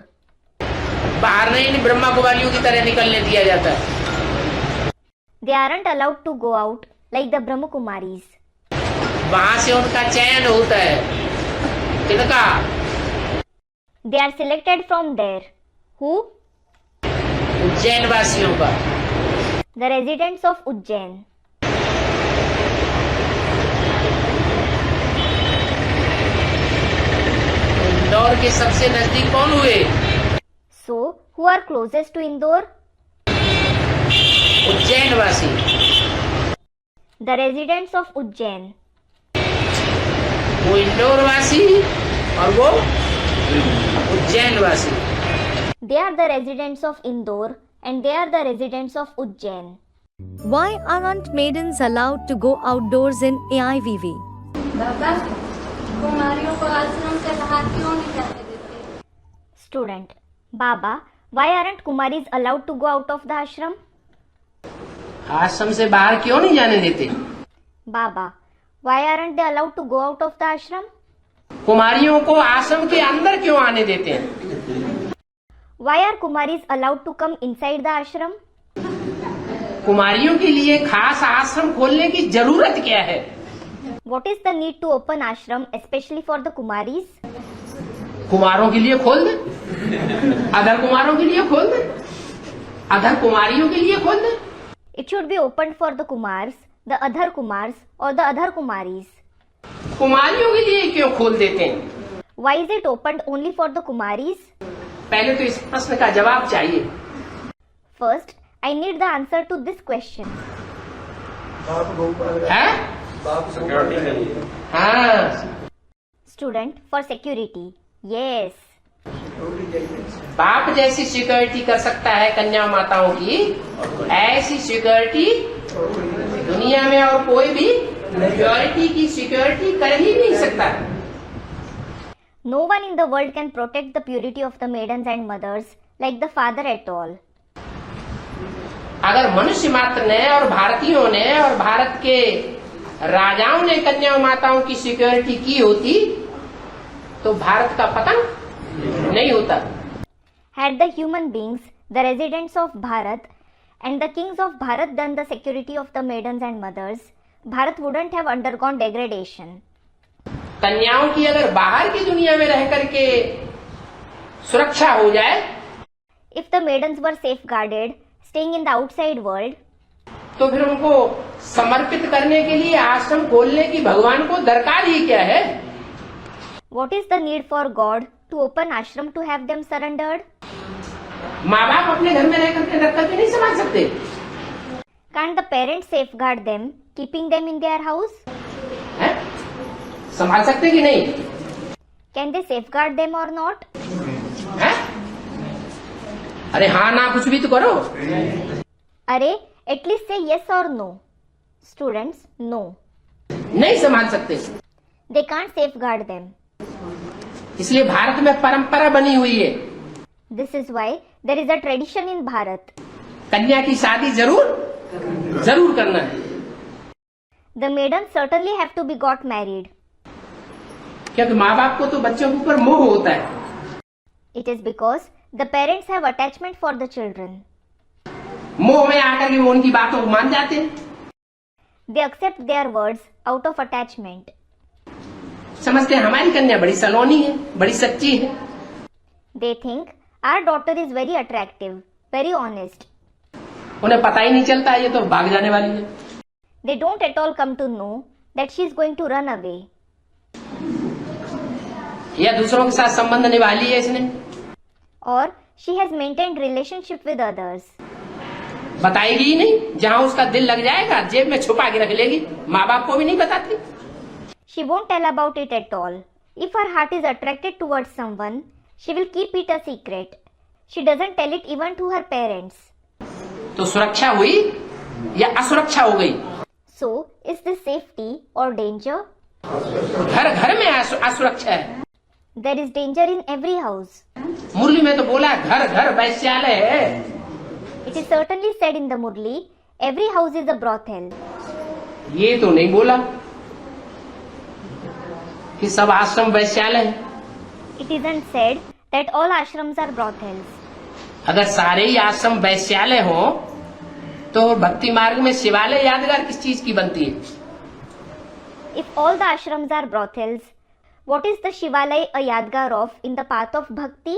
B: बाहर नहीं ब्रह्मा कुमारियों की तरह निकलने दिया जाता है।
C: They aren't allowed to go out like the Brahma Kumaris.
B: वहां से उनका चयन होता है। किनका?
C: They are selected from there. Who?
B: Ujjain वासियों का।
C: The residents of Ujjain.
B: Indore के सबसे नजदीक कौन हुए?
C: So, who are closest to Indore?
B: Ujjain वासी।
C: The residents of Ujjain.
B: वो इंदौर वासी और वो उज्जैन वासी।
C: They are the residents of Indore and they are the residents of Ujjain.
A: Why aren't maidens allowed to go outdoors in AIVV?
I: बाबा कुमारियों को आश्रम से बाहर क्यों नहीं जाने देते?
C: Student. Baba, why aren't Kumaris allowed to go out of the ashram?
B: आश्रम से बाहर क्यों नहीं जाने देते?
C: Baba, why aren't they allowed to go out of the ashram?
B: कुमारियों को आश्रम के अंदर क्यों आने देते हैं?
C: Why are Kumaris allowed to come inside the ashram?
B: कुमारियों के लिए खास आश्रम खोलने की जरूरत क्या है?
C: What is the need to open ashram especially for the Kumaris?
B: कुमारों के लिए खोल दे, अधर कुमारों के लिए खोल दे, अधर कुमारियों के लिए खोल दे।
C: It should be opened for the Kumars, the Adhar Kumars or the Adhar Kumaris.
B: कुमारियों के लिए क्यों खोल देते हैं?
C: Why is it opened only for the Kumaris?
B: पहले तो इस प्रश्न का जवाब चाहिए।
C: First, I need the answer to this question.
B: है? हाँ।
C: Student, for security. Yes.
B: बाप जैसी सिक्योरिटी कर सकता है कन्या माताओं की, ऐसी सिक्योरिटी दुनिया में और कोई भी प्योरिटी की सिक्योरिटी कर ही नहीं सकता।
C: No one in the world can protect the purity of the maidens and mothers like the father at all.
B: अगर मनुष्य मात्र ने और भारतीयों ने और भारत के राजाओं ने कन्या माताओं की सिक्योरिटी की होती तो भारत का पतन नहीं होता।
C: Had the human beings, the residents of Bharat and the kings of Bharat done the security of the maidens and mothers, Bharat wouldn't have undergone degradation.
B: कन्याओं की अगर बाहर की दुनिया में रह करके सुरक्षा हो जाए,
C: If the maidens were safeguarded, staying in the outside world,
B: तो फिर उनको समर्पित करने के लिए आश्रम खोलने की भगवान को दरकार ही क्या है?
C: what is the need for God to open ashram to have them surrendered?
B: माँ बाप अपने घर में रह करके रखकर नहीं संभाल सकते?
C: Can't the parents safeguard them, keeping them in their house?
B: हैं? संभाल सकते कि नहीं?
C: Can they safeguard them or not?
B: हैं? अरे हाँ ना कुछ भी तो करो।
C: अरे at least say yes or no. Students, no.
B: नहीं संभाल सकते,
C: They can't safeguard them.
B: इसलिए भारत में परंपरा बनी हुई है,
C: This is why there is a tradition in Bharat.
B: कन्या की शादी जरूर जरूर करना है।
C: The maidens certainly have to be got married.
B: क्योंकि माँ बाप को तो बच्चों के ऊपर मोह होता है।
C: It is because the parents have attachment for the children.
B: मोह में आकर के वो उनकी बातों को मान जाते हैं,
C: They accept their words out of attachment.
B: समझते हैं हमारी कन्या बड़ी सलोनी है, बड़ी सच्ची है।
C: They think our daughter is very attractive, very honest.
B: उन्हें पता ही नहीं चलता ये तो भाग जाने वाली है।
C: They don't at all come to know that she is going to run away.
B: या दूसरों के साथ संबंध निभा लिए इसने,
C: Or she has maintained relationship with others.
B: बताएगी ही नहीं, जहाँ उसका दिल लग जाएगा जेब में छुपा के रख लेगी, माँ बाप को भी नहीं बताती।
C: She won't tell about it at all. If her heart is attracted towards someone, she will keep it a secret. She doesn't tell it even to her parents.
B: तो सुरक्षा हुई या असुरक्षा हो गई?
C: So, is this safety or danger?
B: घर घर में असुरक्षा है।
C: There is danger in every house.
B: मुरली में तो बोला घर घर वैश्यालय है।
C: It is certainly said in the Murli, every house is a brothel.
B: ये तो नहीं बोला कि सब आश्रम वैश्यालय है।
C: It isn't said that all ashrams are brothels.
B: अगर सारे ही आश्रम वैश्यालय हो तो भक्ति मार्ग में शिवालय यादगार किस चीज की बनती है?
C: If all the ashrams are brothels, what is the Shivalaya a yadgar of in the path of bhakti?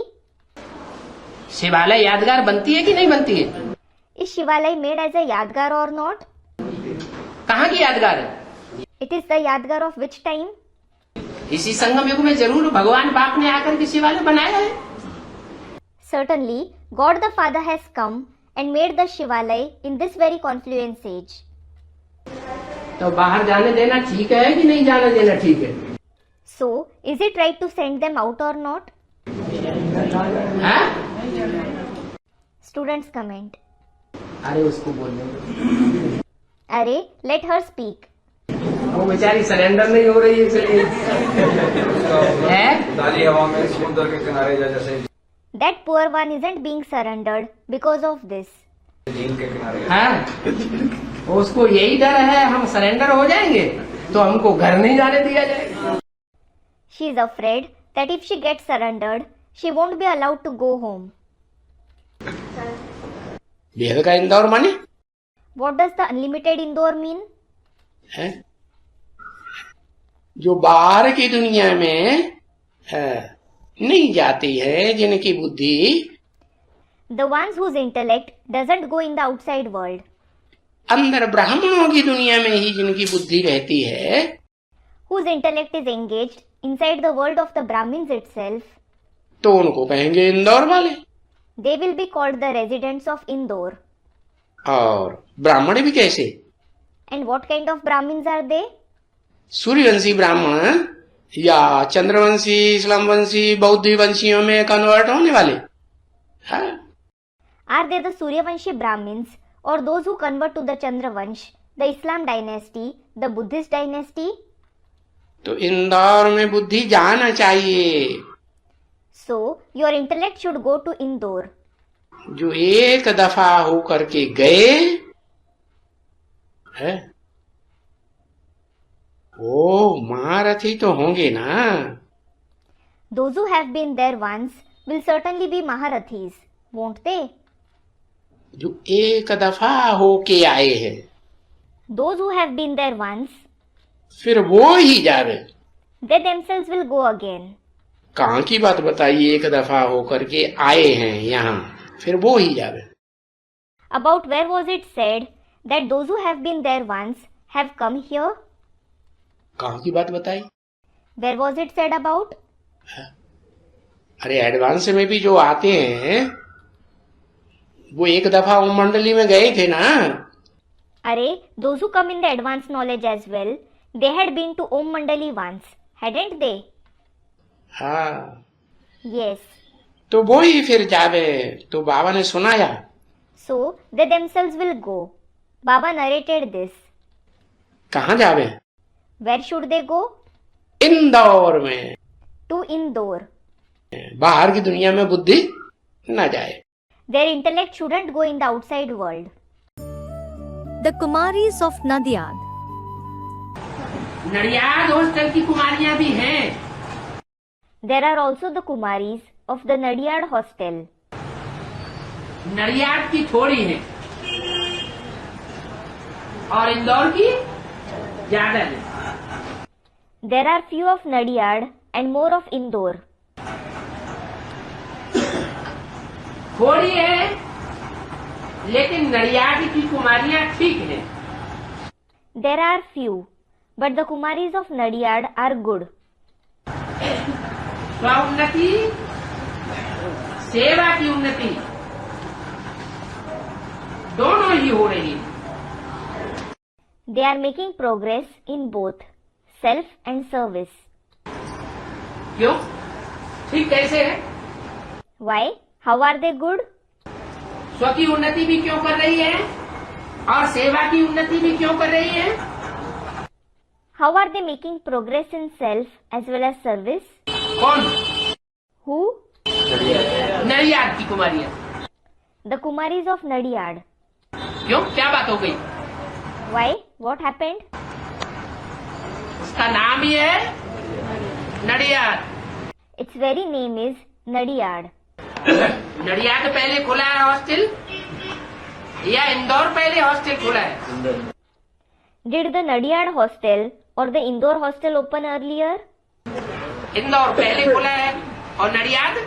B: शिवालय यादगार बनती है कि नहीं बनती है?
C: Is Shivalaya made as a yadgar or not?
B: कहाँ की यादगार है?
C: It is the yadgar of which time?
B: इसी संगम युग में जरूर भगवान बाप ने आकर के शिवालय बनाया है।
C: Certainly, God the Father has come and made the Shivalaya in this very confluence age.
B: तो बाहर जाने देना ठीक है कि नहीं जाने देना ठीक है?
C: So, is it right to send them out or not?
B: हाँ?
C: Students comment.
B: अरे उसको बोलने
C: Arey, let her speak.
B: वो बेचारी सरेंडर नहीं हो रही है इसलिए है।
G: ताली हवा में समुद्र के किनारे जैसे
C: That poor one isn't being surrendered because of this.
G: झील के किनारे।
B: हाँ, उसको यही डर है हम सरेंडर हो जाएंगे तो हमको घर नहीं जाने दिया जाएगा।
C: She is afraid that if she gets surrendered, she won't be allowed to go home.
B: बेहद का इंदौर माने
C: What does the unlimited Indore mean?
B: है? जो बाहर की दुनिया में नहीं जाती है, जिनकी बुद्धि
C: The ones whose intellect doesn't go in the outside world.
B: अंदर ब्राह्मणों की दुनिया में ही जिनकी बुद्धि रहती है,
C: Whose intellect is engaged inside the world of the Brahmins itself.
B: तो उनको कहेंगे इंदौर वाले।
C: They will be called the residents of Indore.
B: और ब्राह्मण भी कैसे?
C: And what kind of Brahmins are they?
B: Suryavanshi ब्राह्मण या चंद्रवंशी, इस्लामवंशी, बौद्ध वंशियों में कन्वर्ट होने वाले? हाँ?
C: Are they the Suryavanshi Brahmins or those who convert to the Chandravansh, the Islam dynasty, the Buddhist dynasty?
B: तो इंदौर में बुद्धि जाना चाहिए।
C: So, your intellect should go to Indore.
B: जो एक दफा हो करके गए है वो महारथी तो होंगे ना।
C: Those who have been there once will certainly be Maharathis, won't they?
B: जो एक दफा होके आए हैं
C: Those who have been there once,
B: फिर वो ही जावे।
C: they themselves will go again.
B: कहाँ की बात बताइए, एक दफा होकर के आए हैं यहाँ, फिर वो ही जावे।
C: About where was it said that those who have been there once have come here?
B: कहाँ की बात बताई?
C: Where was it said about?
B: अरे एडवांस में भी जो आते हैं वो एक दफा ओम मंडली में गए थे ना।
C: Arey, those who come in the advanced knowledge as well, they had been to Om Mandali once, hadn't they?
B: हाँ,
C: Yes.
B: तो वो ही फिर जावे, तो बाबा ने सुनाया।
C: So they themselves will go. Baba narrated this.
B: कहाँ जावे?
C: Where should they go?
B: Indore में।
C: To Indore.
B: बाहर की दुनिया में बुद्धि न जाए।
C: Their intellect shouldn't go in the outside world.
A: The Kumaris of Nadiad.
B: Nadiad hostel की कुमारियां भी हैं।
C: There are also the Kumaris of the Nadiad hostel.
B: Nadiad की थोड़ी है और इंदौर की ज्यादा है।
C: There are few of Nadiad and more of Indore.
B: थोड़ी है लेकिन नडियाद की कुमारियां ठीक है।
C: There are few, but the Kumaris of Nadiad are good.
B: स्वउन्नति, सेवा की उन्नति दोनों ही हो रही है।
C: They are making progress in both self and service.
B: क्यों? ठीक कैसे है?
C: Why? How are they good?
B: स्व की उन्नति भी क्यों कर रही है और सेवा की उन्नति भी क्यों कर रही है?
C: How are they making progress in self as well as service?
B: कौन?
C: Who?
B: नडियाद की कुमारियां।
C: The Kumaris of Nadiad.
B: क्यों? क्या बात हो गई?
C: Why? What happened?
B: उसका नाम ही है Nadiad.
C: Its very name is Nadiad.
B: Nadiad पहले खुला है हॉस्टल या इंदौर पहले हॉस्टल खुला है?
C: Did the Nadiad hostel or the Indore hostel open earlier?
B: Indore पहले खुला है और नडियाद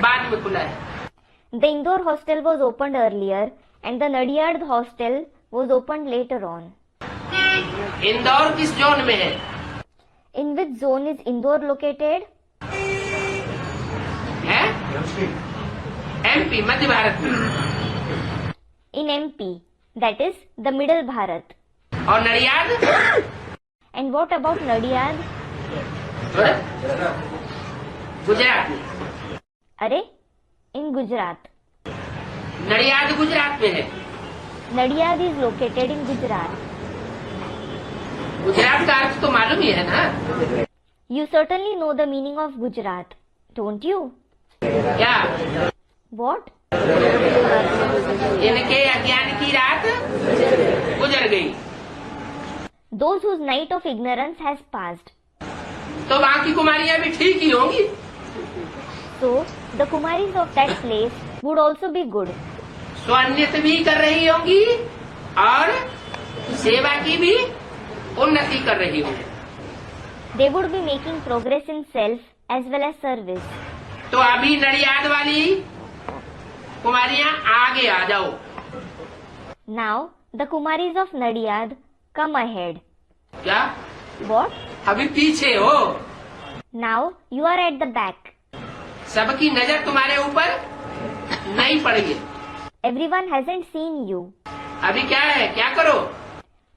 B: बाद में खुला है।
C: The Indore hostel was opened earlier and the Nadiad hostel was opened later on.
B: Indore किस जोन में है?
C: In which zone is Indore located?
B: है? एमपी, मध्य भारत में।
C: In MP, that is the Middle Bharat.
B: और Nadiad?
C: And what about Nadiad?
B: Gujarat में।
C: अरे, in Gujarat.
B: Nadiad Gujarat में है।
C: Nadiad is located in Gujarat.
B: Gujarat का अर्थ तो मालूम ही है ना?
C: You certainly know the meaning of Gujarat, don't you?
B: क्या?
C: What?
B: इनके अज्ञान की रात गुजर गई।
C: Those whose night of ignorance has passed.
B: तो वहाँ की कुमारियां भी ठीक ही होंगी।
C: So, the Kumaris of that place would also be good.
B: स्वान्वित भी कर रही होंगी और सेवा की भी उन्नति कर रही होंगी।
C: They would be making progress in self as well as service.
B: तो अभी नडियाद वाली कुमारियां आगे आ जाओ।
C: Now, the Kumaris of Nadiad come ahead.
B: क्या?
C: What?
B: अभी पीछे हो।
C: Now, you are at the back.
B: सबकी नजर तुम्हारे ऊपर नहीं पड़ेगी।
C: Everyone hasn't seen you.
B: अभी क्या है? क्या करो?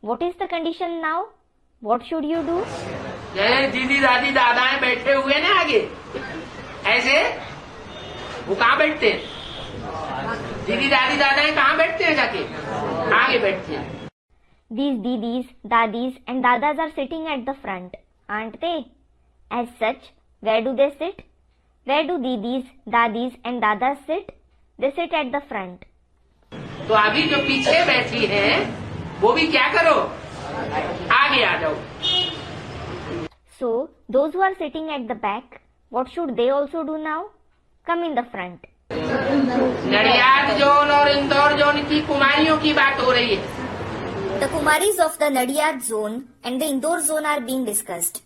C: What is the condition now? What should you do?
B: जैसे दीदी दादी दादाएं बैठे हुए ना आगे, ऐसे वो कहाँ बैठते हैं? दीदी दादी दादाएं कहाँ बैठते हैं? जाके आगे बैठते हैं।
C: These didis, dadis and dadas are sitting at the front, aren't they? As such, where do they sit? Where do didis, dadis and dadas sit? They sit at the front.
B: तो अभी जो पीछे बैठी है वो भी क्या करो? आगे आ जाओ।
C: So, those who are sitting at the back, what should they also do now? Come in the front.
B: Nadiad zone और इंदौर जोन की कुमारियों की बात हो रही है।
E: The Kumaris of the Nadiad zone and the Indore zone are being discussed.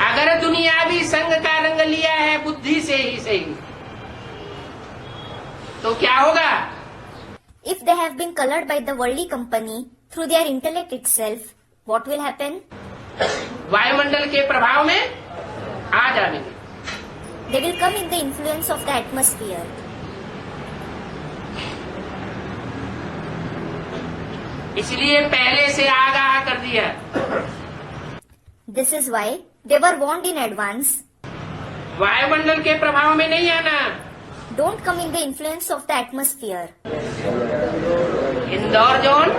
B: अगर दुनियावी संग का रंग लिया है बुद्धि से ही सही, तो क्या होगा?
E: If they have been colored by the worldly company through their intellect itself, what will happen?
B: वायुमंडल के प्रभाव में आ जाएंगे।
E: They will come in the influence of the atmosphere.
B: इसलिए पहले से आगाह कर दिया।
E: This is why they were warned in advance
B: वायुमंडल के प्रभाव में नहीं आना।
E: Don't come in the influence of the atmosphere.
B: Indore zone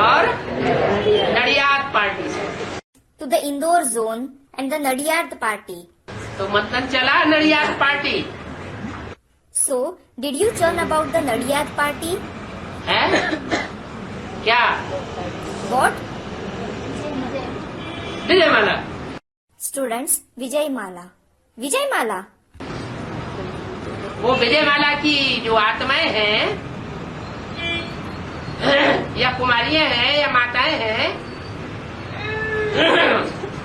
B: और नडियाद पार्टी से।
E: To the Indore zone and the Nadiyad party.
B: तो मतलब चला Nadiad party
E: So, did you churn about the Nadiyad party?
B: है क्या?
E: What?
B: Vijayamala.
E: Students, Vijay Mala. Vijay Mala?
B: वो विजयमाला की जो आत्माएं हैं या कुमारियां हैं या माताएं हैं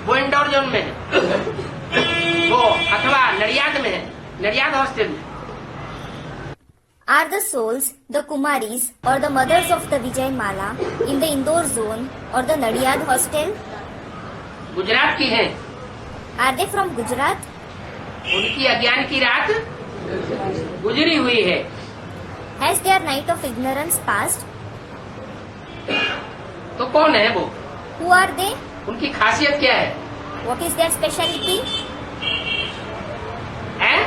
B: वो इंदौर जोन में है, वो अथवा नडियाद में है, नडियाद हॉस्टल में।
E: Are the souls, the Kumaris or the mothers of the Vijay Mala in the Indore zone or the Nadiyad hostel?
B: Gujarat की हैं।
E: Are they from Gujarat?
B: उनकी अज्ञान की रात गुजरी हुई है।
E: Has their night of ignorance passed?
B: तो कौन है वो?
E: Who are they?
B: उनकी खासियत क्या है?
E: What is their speciality?
B: हैं?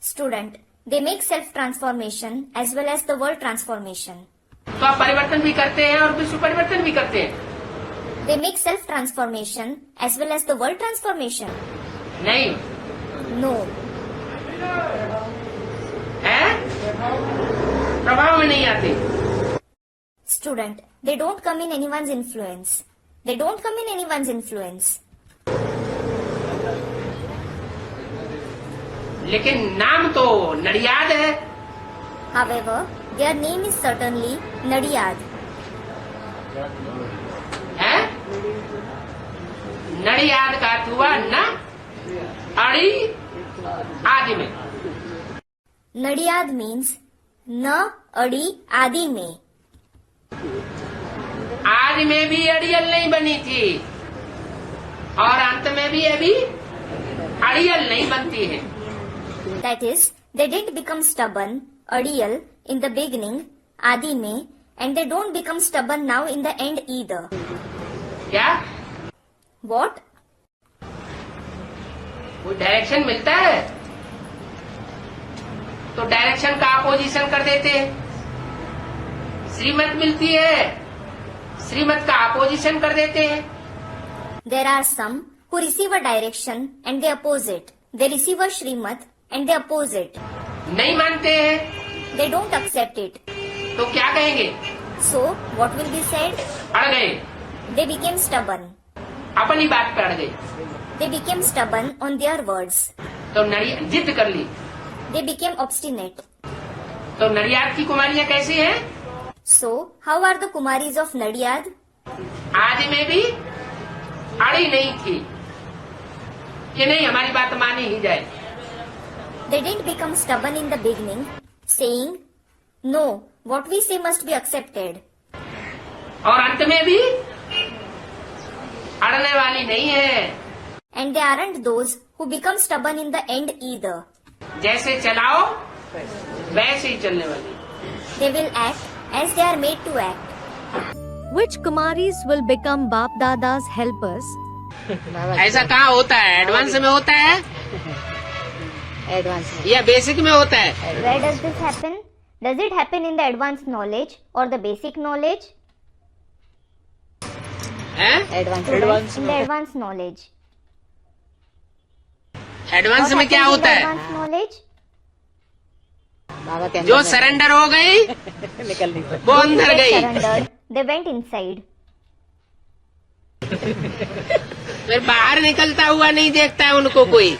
E: Student, they make self-transformation as well as the world transformation.
B: तो आप परिवर्तन भी करते हैं और विश्व परिवर्तन भी करते हैं।
E: They make self-transformation as well as the world transformation.
B: नहीं
E: No.
B: है? प्रभाव में नहीं आते।
E: Student, they don't come in anyone's influence. They don't come in anyone's influence.
B: लेकिन नाम तो नडियाद है।
E: However, their name is certainly Nadiyad.
B: है? नडियाद का हुआ न अड़ी आदि में।
E: Nadiyad means न अड़ी आदि में।
B: आदि में भी अड़ियल नहीं बनी थी और अंत में भी अभी अड़ियल नहीं बनती है।
E: That is, they didn't become stubborn, adiyal, in the beginning, adi mein, and they don't become stubborn now in the end either.
B: क्या?
E: What?
B: कोई डायरेक्शन मिलता है तो डायरेक्शन का अपोजिशन कर देते हैं। श्रीमत मिलती है, श्रीमत का अपोजिशन कर देते हैं।
E: There are some who receive a direction and they oppose it. They receive a Shrimat and they oppose it.
B: नहीं मानते हैं
E: They don't accept it.
B: तो क्या कहेंगे?
E: So, what will be said?
B: अड़ गए,
E: They became stubborn.
B: अपनी बात पे अड़ गए।
E: They became stubborn on their words.
B: तो जिद कर ली।
E: They became obstinate.
B: तो नडियाद की कुमारियां कैसी हैं?
E: So, how are the Kumaris of Nadiyad?
B: आदि में भी अड़ी नहीं थी कि नहीं हमारी बात मानी ही जाए।
E: They didn't become stubborn in the beginning, saying, no, what we say must be accepted.
B: और अंत में भी अड़ने वाली नहीं है।
E: And they aren't those who become stubborn in the end either.
B: जैसे चलाओ वैसे ही चलने वाली।
E: They will act as they are made to act.
A: Which Kumaris will become Bap Dada's helpers?
B: ऐसा कहाँ होता है? एडवांस में होता है
D: एडवांस में
B: या बेसिक में होता है?
C: Where does this happen? Does it happen in the advanced knowledge or the basic knowledge?
B: हैं?
C: Students, in the advanced knowledge.
B: Advance में क्या
C: What
B: होता
C: happens in the
B: है?
C: advanced knowledge?
D: बाबा के
B: जो
D: अंदर में
B: सरेंडर हो गई
D: निकल नहीं सकते।
B: वो अंदर
C: They
B: गई,
C: surrendered. They went inside.
B: फिर बाहर निकलता हुआ नहीं देखता है उनको कोई।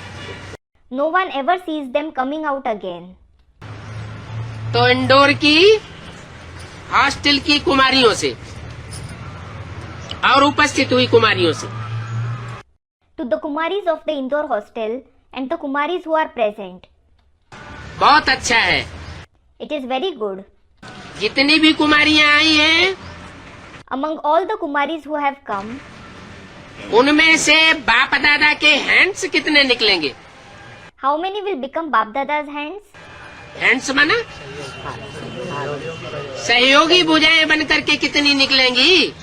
C: No one ever sees them coming out again.
B: तो इंदौर की हॉस्टल की कुमारियों से और उपस्थित हुई कुमारियों से
C: To the Kumaris of the Indore hostel and the Kumaris who are present,
B: बहुत अच्छा है।
C: it is very good.
B: जितनी भी कुमारियां आई हैं
C: Among all the Kumaris who have come,
B: उनमें से बाप दादा के हैंड्स कितने निकलेंगे?
C: how many will become Bap Dada's hands?
B: Hands माना सहयोगी भुजाएं बनकर के कितनी निकलेंगी?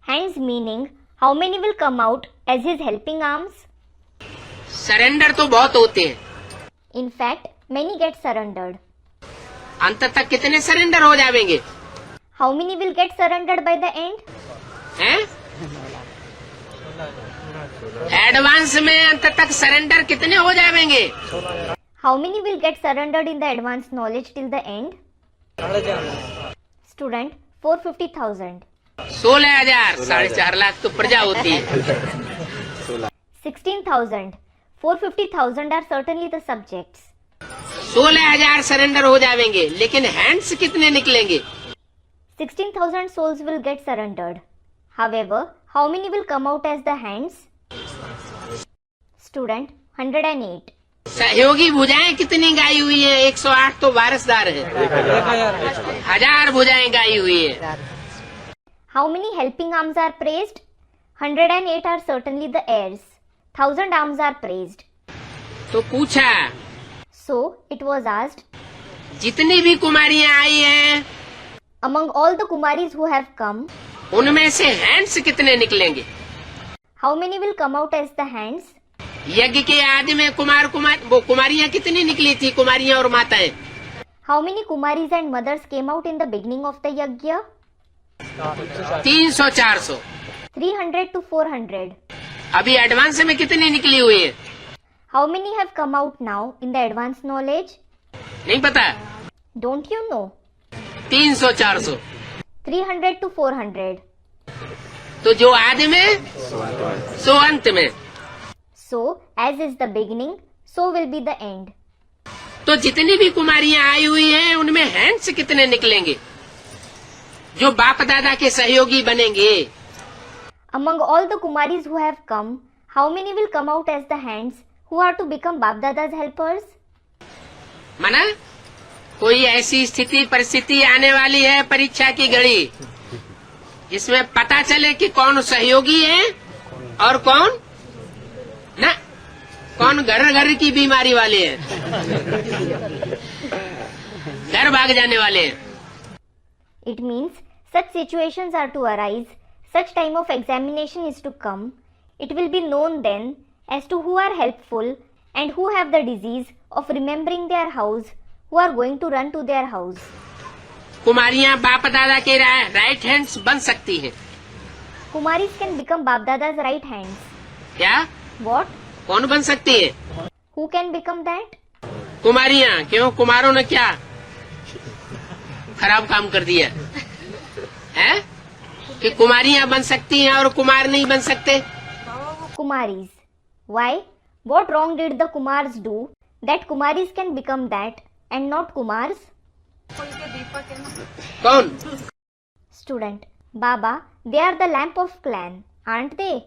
C: Hands meaning how many will come out as his helping arms?
B: Surrender तो बहुत होते हैं,
C: In fact, many get surrendered.
B: अंत तक कितने सरेंडर हो जाएंगे?
C: How many will get surrendered by the end?
B: हैं? एडवांस में अंत तक सरेंडर कितने हो जाएंगे?
C: How many will get surrendered in the advanced knowledge till the end? Student, 450,000.
B: 16,000, 4.5 lakh तो प्रजा होती है.
C: 16,000. 450,000 are certainly the subjects.
B: 16,000 surrender हो जाएंगे, लेकिन हैंड्स कितने निकलेंगे?
C: 16,000 souls will get surrendered. However, how many will come out as the hands? Student, 108.
B: सहयोगी भुजाएं कितनी गाई हुई है? 108 तो वारसदार है, 1000 भुजाएं गाई हुई है.
C: How many helping arms are praised? 108 are certainly the heirs. 1000 arms are praised.
B: तो पूछा,
C: So, it was asked,
B: जितनी भी कुमारियां आई हैं,
C: among all the Kumaris who have come,
B: उनमें से हैंड्स कितने निकलेंगे?
C: how many will come out as the hands?
B: यज्ञ के आदि में कुमारियां कितनी निकली थी? कुमारियां और माताएं
C: How many Kumaris and mothers came out in the beginning of the yajna?
B: 300-400.
C: 300 to 400.
B: अभी एडवांस में कितनी निकली हुई है?
C: How many have come out now in the advanced knowledge?
B: नहीं पता.
C: Don't you know?
B: 300-400.
C: 300 to 400.
B: तो जो आदि में सो अंत में.
C: So, as is the beginning, so will be the end.
B: तो जितनी भी कुमारियां आई हुई हैं, उनमें हैंड्स कितने निकलेंगे जो बाप दादा के सहयोगी बनेंगे?
C: Among all the Kumaris who have come, how many will come out as the hands who are to become Bap Dada's helpers?
B: माना कोई ऐसी स्थिति परिस्थिति आने वाली है, परीक्षा की घड़ी, जिसमें पता चले कि कौन सहयोगी है और कौन ना, कौन घर घर की बीमारी वाले हैं, घर भाग जाने वाले हैं.
C: It means such situations are to arise, such time of examination is to come. It will be known then as to who are helpful and who have the disease of remembering their house, who are going to run to their house.
B: कुमारियां बाप दादा के right hands बन सकती हैं.
C: Kumaris can become Bap Dada's right hands.
B: क्या?
C: What?
B: कौन बन सकती है?
C: Who can become that?
B: कुमारियां. क्यों? कुमारों ने क्या खराब काम कर दिया है कि कुमारियां बन सकती हैं और कुमार नहीं बन सकते?
C: Kumaris. Why? What wrong did the Kumars do that Kumaris can become that and not Kumars?
B: कौन?
C: Student. Baba, they are the lamp of clan, aren't they?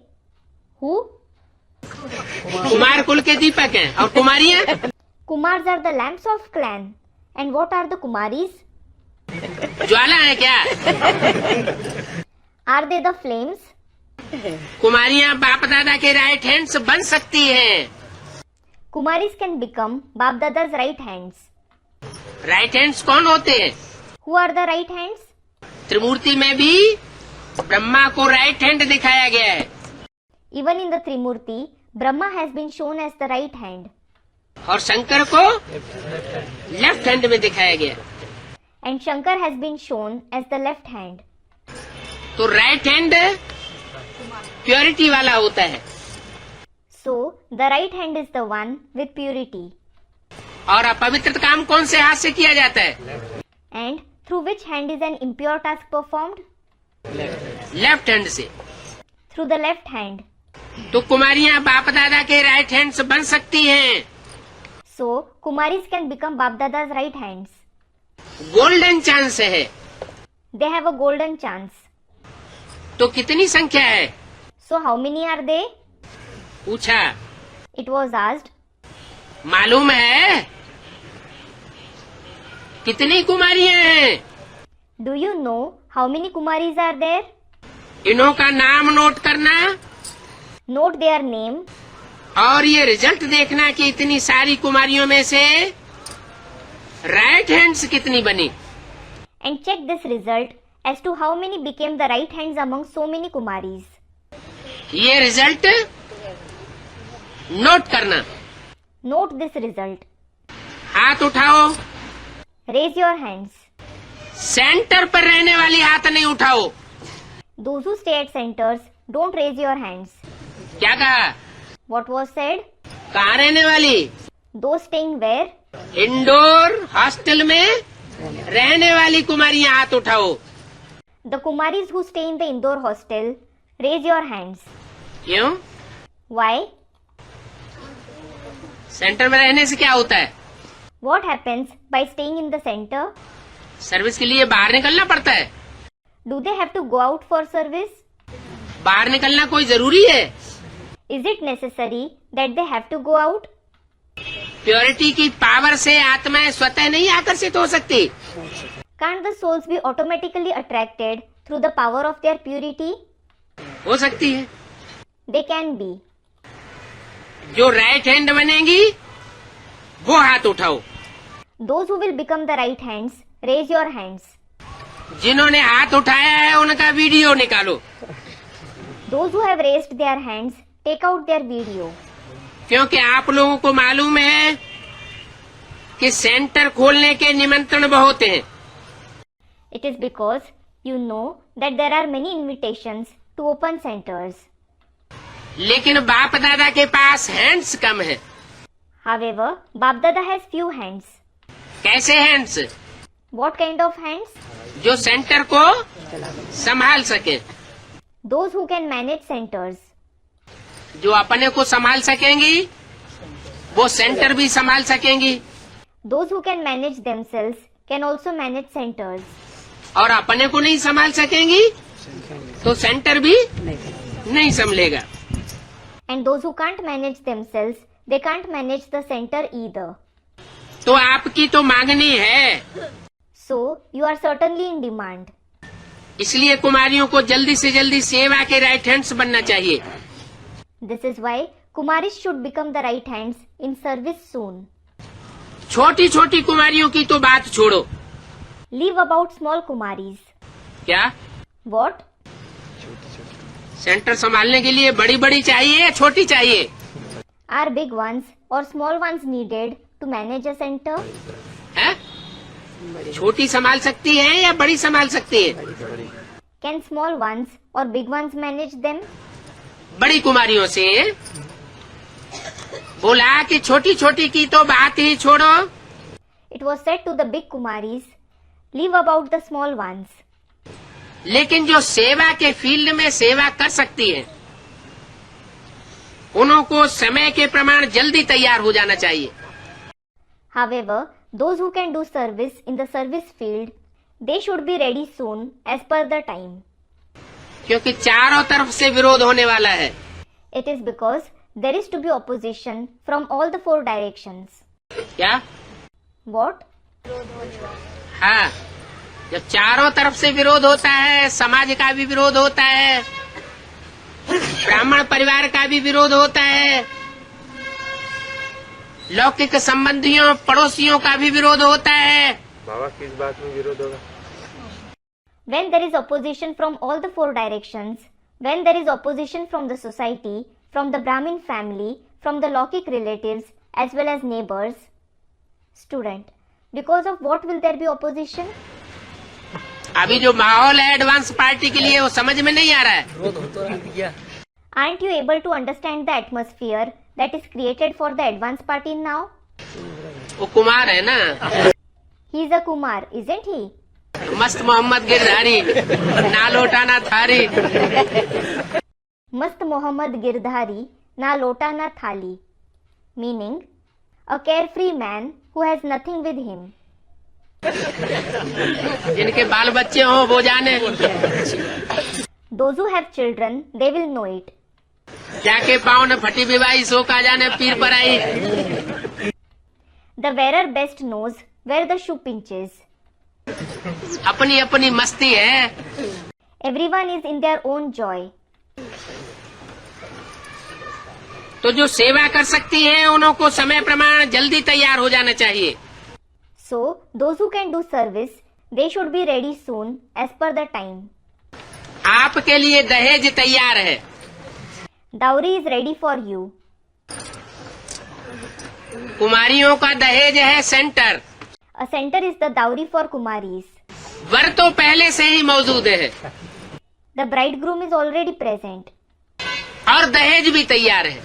C: Who?
B: Kumar कुल के दीपक हैं और कुमारियां?
C: Kumars are the lamps of clan. And what are the Kumaris?
B: ज्वाला है क्या?
C: Are they the flames?
B: कुमारियां बाप दादा के राइट हैंड्स बन सकती हैं.
C: Kumaris can become Bap Dada's right hands.
B: Right hands कौन होते हैं?
C: Who are the right hands?
B: त्रिमूर्ति में भी ब्रह्मा को राइट हैंड दिखाया गया है.
C: Even in the Trimurti, Brahma has been shown as the right hand.
B: और शंकर को लेफ्ट हैंड में दिखाया गया.
C: And Shankar has been shown as the left hand.
B: तो राइट हैंड प्योरिटी वाला होता है.
C: So, the right hand is the one with purity.
B: और अपवित्र काम कौन से हाथ से किया जाता है?
C: And through which hand is an impure task performed?
B: Left hand से.
C: Through the left hand.
B: तो कुमारियां बाप दादा के राइट हैंड्स बन सकती हैं.
C: So, Kumaris can become Bap Dada's right hands.
B: Golden chance है.
C: They have a golden chance.
B: तो कितनी संख्या है?
C: So, how many are they?
B: पूछा.
C: It was asked.
B: मालूम है कितनी कुमारियां हैं?
C: Do you know how many Kumaris are there?
B: इन्हों का नाम नोट करना
C: Note their name
B: और ये रिजल्ट देखना कि इतनी सारी कुमारियों में से राइट हैंड्स कितनी बनी.
C: and check this result as to how many became the right hands among so many Kumaris.
B: ये रिजल्ट नोट करना।
C: Note this result.
B: हाथ उठाओ।
C: Raise your hands.
B: सेंटर पर रहने वाली हाथ नहीं उठाओ।
C: Those who stay at centers, don't raise your hands.
B: क्या कहा?
C: What was said?
B: कहाँ रहने वाली?
C: Those staying where?
B: Indoor hostel में रहने वाली कुमारियां हाथ उठाओ।
C: The Kumaris who stay in the indoor hostel, raise your hands.
B: क्यों?
C: Why?
B: सेंटर में रहने से क्या होता है?
C: What happens by staying in the center?
B: Service के लिए बाहर निकलना पड़ता है।
C: Do they have to go out for service?
B: बाहर निकलना कोई जरूरी है?
C: Is it necessary that they have to go out?
B: Purity की पावर से आत्माएं स्वतः नहीं आकर्षित हो सकती।
C: Can't the souls be automatically attracted through the power of their purity?
B: हो सकती है।
C: They can be.
B: जो राइट हैंड बनेंगी वो हाथ उठाओ।
C: Those who will become the right hands, raise your hands.
B: जिन्होंने हाथ उठाया है उनका वीडियो निकालो।
C: Those who have raised their hands, take out their video.
B: क्योंकि आप लोगों को मालूम है कि सेंटर खोलने के निमंत्रण बहुत हैं।
C: It is because you know that there are many invitations to open centers.
B: लेकिन बाप दादा के पास हैंड्स कम है।
C: However, Bap Dada has few hands.
B: कैसे hands?
C: What kind of hands?
B: जो सेंटर को संभाल सके,
C: Those who can manage centers.
B: जो अपने को संभाल सकेंगी वो सेंटर भी संभाल सकेंगी।
C: Those who can manage themselves can also manage centers.
B: और अपने को नहीं संभाल सकेंगी तो सेंटर भी नहीं संभलेगा।
C: And those who can't manage themselves, they can't manage the center either.
B: तो आपकी तो मांगनी है।
C: So, you are certainly in demand.
B: इसलिए कुमारियों को जल्दी से जल्दी सेवा के राइट हैंड्स बनना चाहिए।
C: This is why Kumaris should become the right hands in service soon.
B: छोटी छोटी कुमारियों की तो बात छोड़ो।
C: Leave about small Kumaris.
B: क्या?
C: What?
B: सेंटर संभालने के लिए बड़ी बड़ी चाहिए या छोटी चाहिए?
C: Are big ones or small ones needed to manage a center?
B: है? छोटी संभाल सकती है या बड़ी संभाल सकती है?
C: Can small ones or big ones manage them?
B: बड़ी कुमारियों से बोला कि छोटी छोटी की तो बात ही छोड़ो।
C: It was said to the big Kumaris, leave about the small ones.
B: लेकिन जो सेवा के फील्ड में सेवा कर सकती है उनको समय के प्रमाण जल्दी तैयार हो जाना चाहिए।
C: However, those who can do service in the service field, they should be ready soon as per the time.
B: क्योंकि चारों तरफ से विरोध होने वाला है।
C: It is because there is to be opposition from all the four directions.
B: क्या?
C: What?
B: हाँ, जब चारों तरफ से विरोध होता है, समाज का भी विरोध होता है, ब्राह्मण परिवार का भी विरोध होता है, लौकिक संबंधियों पड़ोसियों का भी विरोध होता है।
G: बाबा किस बात में विरोध होगा?
C: When there is opposition from all the four directions, when there is opposition from the society, from the Brahmin family, from the Lokik relatives as well as neighbors. Student, because of what will there be opposition?
B: अभी जो माहौल है advance party के लिए वो समझ में नहीं आ रहा है।
C: Aren't you able to understand the atmosphere that is created for the advance party now?
B: वो कुमार है ना,
C: He is a Kumar, isn't he?
B: मस्त मोहम्मद गिरधारी, ना लोटा ना थारी।
C: Mast Mohammad Girdhari, na lota na thali. Meaning, a carefree man who has nothing with him.
B: जिनके बाल बच्चे हो वो जाने।
C: Those who have children, they will know it.
B: जाके पाँव न फटी विवाही सो का जाने पीर पर आई।
C: The wearer best knows where the shoe pinches.
B: अपनी अपनी मस्ती है।
C: Everyone is in their own joy.
B: तो जो सेवा कर सकती हैं उनको समय प्रमाण जल्दी तैयार हो जाना चाहिए।
C: So, those who can do service, they should be ready soon as per the time.
B: आपके लिए दहेज तैयार है।
C: Dowry is ready for you.
B: कुमारियों का दहेज है centre.
C: A center is the dowry for Kumaris.
B: वर तो पहले से ही मौजूद है
C: The bridegroom is already present.
B: और दहेज भी तैयार है।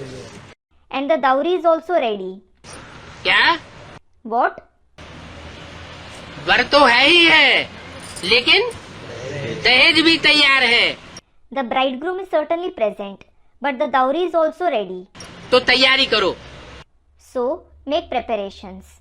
C: And the dowry is also ready.
B: क्या?
C: What?
B: वर तो है ही है, लेकिन दहेज भी तैयार है।
C: The bridegroom is certainly present, but the dowry is also ready.
B: तो तैयारी करो।
C: So, make preparations.